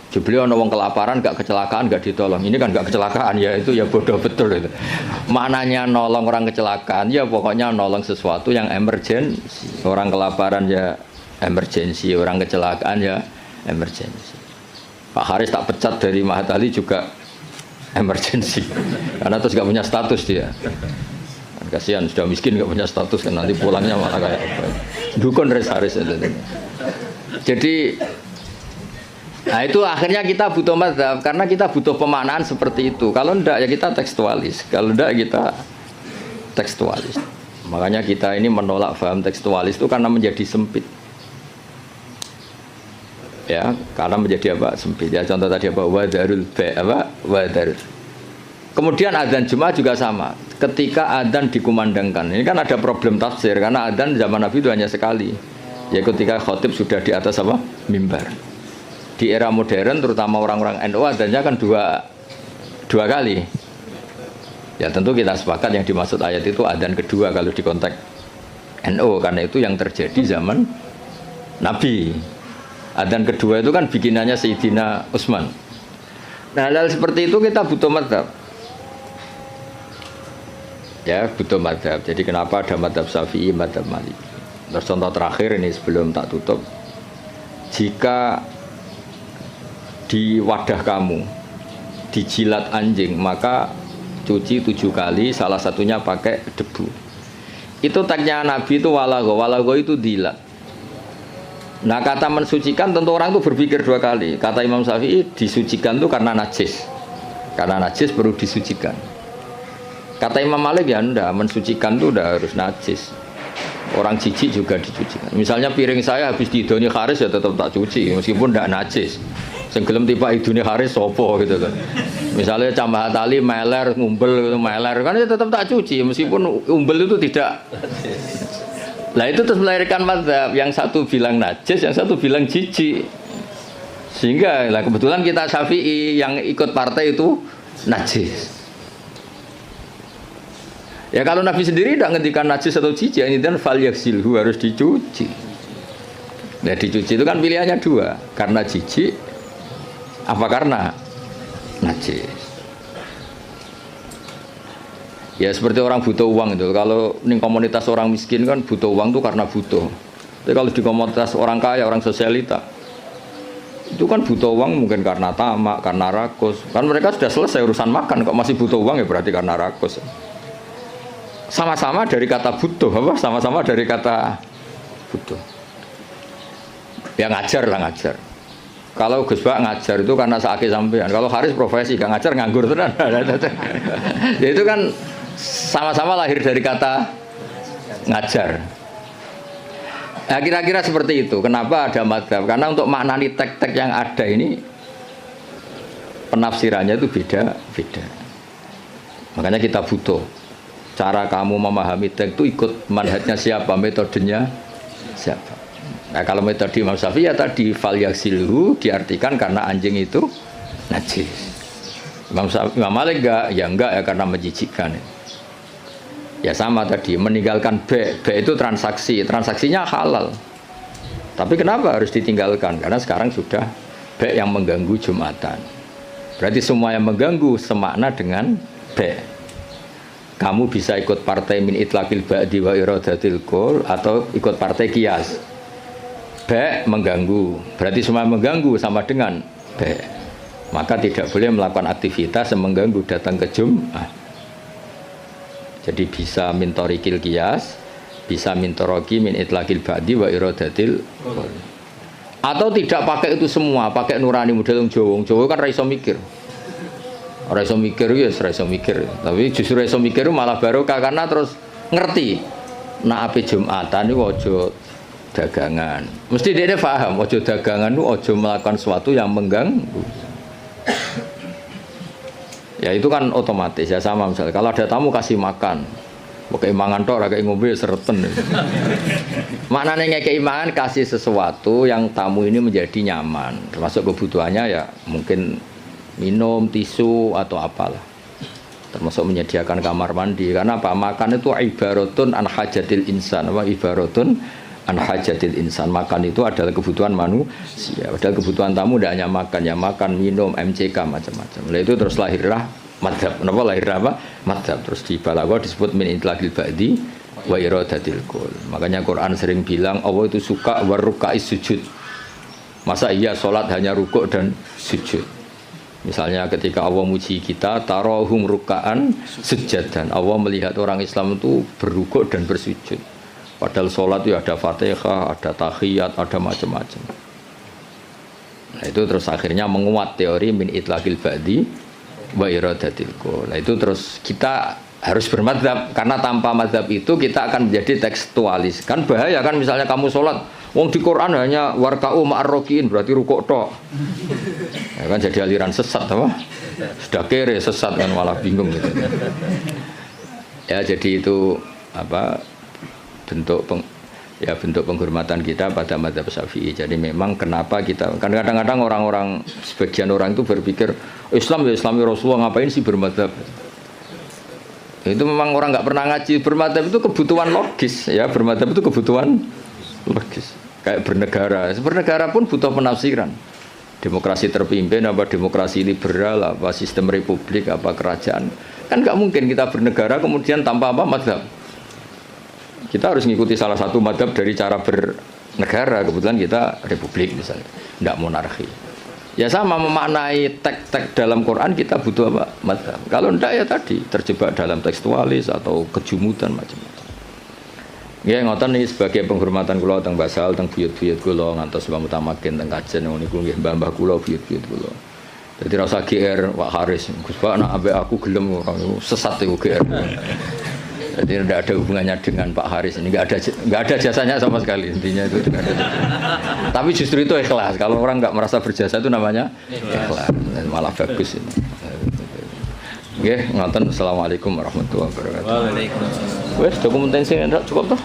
Jebule ana wong kelaparan gak kecelakaan gak ditolong. Ini kan gak kecelakaan ya itu ya bodoh betul itu. Maknanya nolong orang kecelakaan ya pokoknya nolong sesuatu yang emergensi. Orang kelaparan ya emergensi, orang kecelakaan ya emergensi. Pak Haris tak pecat dari Mahatali juga emergensi. Karena terus gak punya status dia. Kan kasihan sudah miskin gak punya status kan nanti pulangnya malah kayak apa. Dukun Haris itu. Jadi nah itu akhirnya kita butuh mazhab karena kita butuh pemaknaan seperti itu. Kalau enggak ya kita tekstualis. Kalau enggak kita tekstualis. Makanya kita ini menolak paham tekstualis itu karena menjadi sempit. Ya, karena menjadi apa? Sempit. Ya contoh tadi apa? Wadarul apa? Wadarul. Kemudian adzan Jumat juga sama. Ketika adzan dikumandangkan. Ini kan ada problem tafsir karena adzan zaman Nabi itu hanya sekali. Ya ketika khotib sudah di atas apa? Mimbar. Di era modern terutama orang-orang NU adanya kan dua kali. Ya tentu kita sepakat yang dimaksud ayat itu adzan kedua kalau di konteks NU karena itu yang terjadi zaman Nabi. Adzan kedua itu kan bikinannya Sayyidina Utsman. Nah hal seperti itu kita butuh mazhab. Ya butuh mazhab. Jadi kenapa ada mazhab Syafi'i, mazhab Maliki. Terus contoh terakhir ini sebelum tak tutup. Jika di wadah kamu dijilat anjing maka cuci 7 kali, salah satunya pakai debu. Itu tagnya Nabi itu walago itu dilat. Nah kata mensucikan tentu orang itu berpikir 2 kali. Kata Imam Syafi'i disucikan itu karena najis perlu disucikan. Kata Imam Malik ya enggak, mensucikan itu udah harus najis. Orang jijik juga dicucikan. Misalnya piring saya habis didoni Haris ya tetap tak cuci meskipun enggak najis. Senggelem tiba idune Haris sopo gitu kan. Misalnya Cambah Tali meler ngumbel gitu meler kan ya tetap tak cuci meskipun umbel itu tidak. Lah itu terus melahirkan mazhab yang satu bilang najis, yang satu bilang jijik. Sehingga lah kebetulan kita Syafi'i yang ikut partai itu najis. Ya kalau Nabi sendiri tidak ngendikan najis atau jijik, ini dan fal yaksilhu harus dicuci. Nah dicuci itu kan pilihannya 2, karena jijik apa karena najis. Ya seperti orang butuh uang itu. Kalau di komunitas orang miskin kan butuh uang itu karena butuh. Tapi kalau di komunitas orang kaya, orang sosialita, itu kan butuh uang mungkin karena tamak, karena rakus. Kan mereka sudah selesai urusan makan, kok masih butuh uang ya berarti karena rakus. Sama-sama dari kata butuh, apa? Sama-sama dari kata butuh. Ya ngajar lah ngajar. Kalau Gus Bak ngajar itu karena sakit sampean. Kalau Haris profesi gak ngajar nganggur tenan. Ya itu kan sama-sama lahir dari kata ngajar. Nah kira-kira seperti itu. Kenapa ada mazhab? Karena untuk maknani tek-tek yang ada ini penafsirannya itu beda-beda. Makanya kita butuh. Cara kamu memahami teks itu ikut manhajnya siapa, metodenya siapa. Nah kalau metode Imam Syafi'i ya tadi fal yaksilhu diartikan karena anjing itu najis. Imam Malik enggak ya karena menjijikkan. Ya sama tadi meninggalkan B itu transaksinya halal. Tapi kenapa harus ditinggalkan? Karena sekarang sudah B yang mengganggu Jumatan. Berarti semua yang mengganggu semakna dengan B. Kamu bisa ikut partai min itlaqil ba'di wa iradatil qul atau ikut partai qiyas. B mengganggu. Berarti semua mengganggu sama dengan B. Maka tidak boleh melakukan aktivitas yang mengganggu datang ke Jumat. Jadi bisa min tariqil qiyas, bisa min taraqi min itlaqil ba'di wa iradatil qul. Atau tidak pakai itu semua, pakai nurani model Jawa kan ra iso mikir. Ora iso mikir ya ora iso mikir. Tapi justru iso mikir malah barokah karena terus ngerti. Nak ape Jumatan niku aja dagangan. Mesti dia paham aja dagangan niku aja melakukan sesuatu yang mengganggu. Ya itu kan otomatis ya sama misalnya kalau ada tamu kasih makan. Pakai mangan tok ora kaya ngombe sereten. Maknane ngekeki mangan kasih sesuatu yang tamu ini menjadi nyaman. Termasuk kebutuhannya ya mungkin minum, tisu atau apalah. Termasuk menyediakan kamar mandi. Karena apa? Makan itu ibaratun an hajatil insan, apa ibaratun an hajatil insan. Makan itu adalah kebutuhan manusia. Padahal kebutuhan tamu tidak hanya makan, ya makan, minum, MCK macam-macam. Nah itu terus lahirlah madhab. Kenapa lahir apa? Madhab. Terus di balaghah disebut min itlaqil ba'di wa iradatil kul. Makanya Quran sering bilang Allah itu suka warukais sujud. Masa iya sholat hanya rukuk dan sujud? Misalnya ketika Allah muji kita, tarahum ruka'an sujadan. Allah melihat orang Islam itu berrukuk dan bersujud. Padahal sholat itu ada fatihah, ada tahiyat, ada macam-macam. Nah itu terus akhirnya menguat teori min itlaqil ba'di wa iradatil kul. Nah itu terus kita harus bermadzhab, karena tanpa madzhab itu kita akan menjadi tekstualis. Kan bahaya kan misalnya kamu sholat, wong di Quran hanya warka'u ma'arrokiin, berarti rukuk tok. Ya kan jadi aliran sesat apa? Sudah kere sesat kan malah bingung gitu. Ya jadi itu apa bentuk penghormatan kita pada madzhab Syafi'i. Jadi memang kenapa kita kan kadang-kadang orang-orang sebagian orang itu berpikir Islam ya Islami Rasulullah, ngapain sih bermadzhab? Itu memang orang nggak pernah ngaji. Bermadzhab itu kebutuhan logis ya, bermadzhab itu kebutuhan logis. Kayak bernegara pun butuh penafsiran. Demokrasi terpimpin apa demokrasi liberal, apa sistem republik, apa kerajaan. Kan nggak mungkin kita bernegara kemudian tanpa apa madzhab. Kita harus mengikuti salah satu madzhab dari cara bernegara. Kebetulan kita republik misalnya, nggak monarki. Ya sama memaknai teks-teks dalam Quran kita butuh apa? Madzhab. Kalau enggak ya tadi terjebak dalam tekstualis atau kejumutan macam-macam. Ya ngoten niki sebagai penghormatan kula teng Basal, teng buyut-buyut kula ngantos Mbah Mutamakin teng Kajen niku nggih mbah-mbah kula buyut-buyut kula. Dadi ra usah GR Pak Haris. Gus Pak nek ambek aku gelem ora sesat iku GR. Jadi tidak ada hubungannya dengan Pak Haris ini, nggak ada jasanya sama sekali, intinya itu tidak ada jasanya. Tapi justru itu ikhlas. Kalau orang nggak merasa berjasa itu namanya ikhlas, malah bagus ini. Oke, ngoten. Assalamualaikum warahmatullahi wabarakatuh. Waalaikumsalam. Wes dokumentasi cukup toh?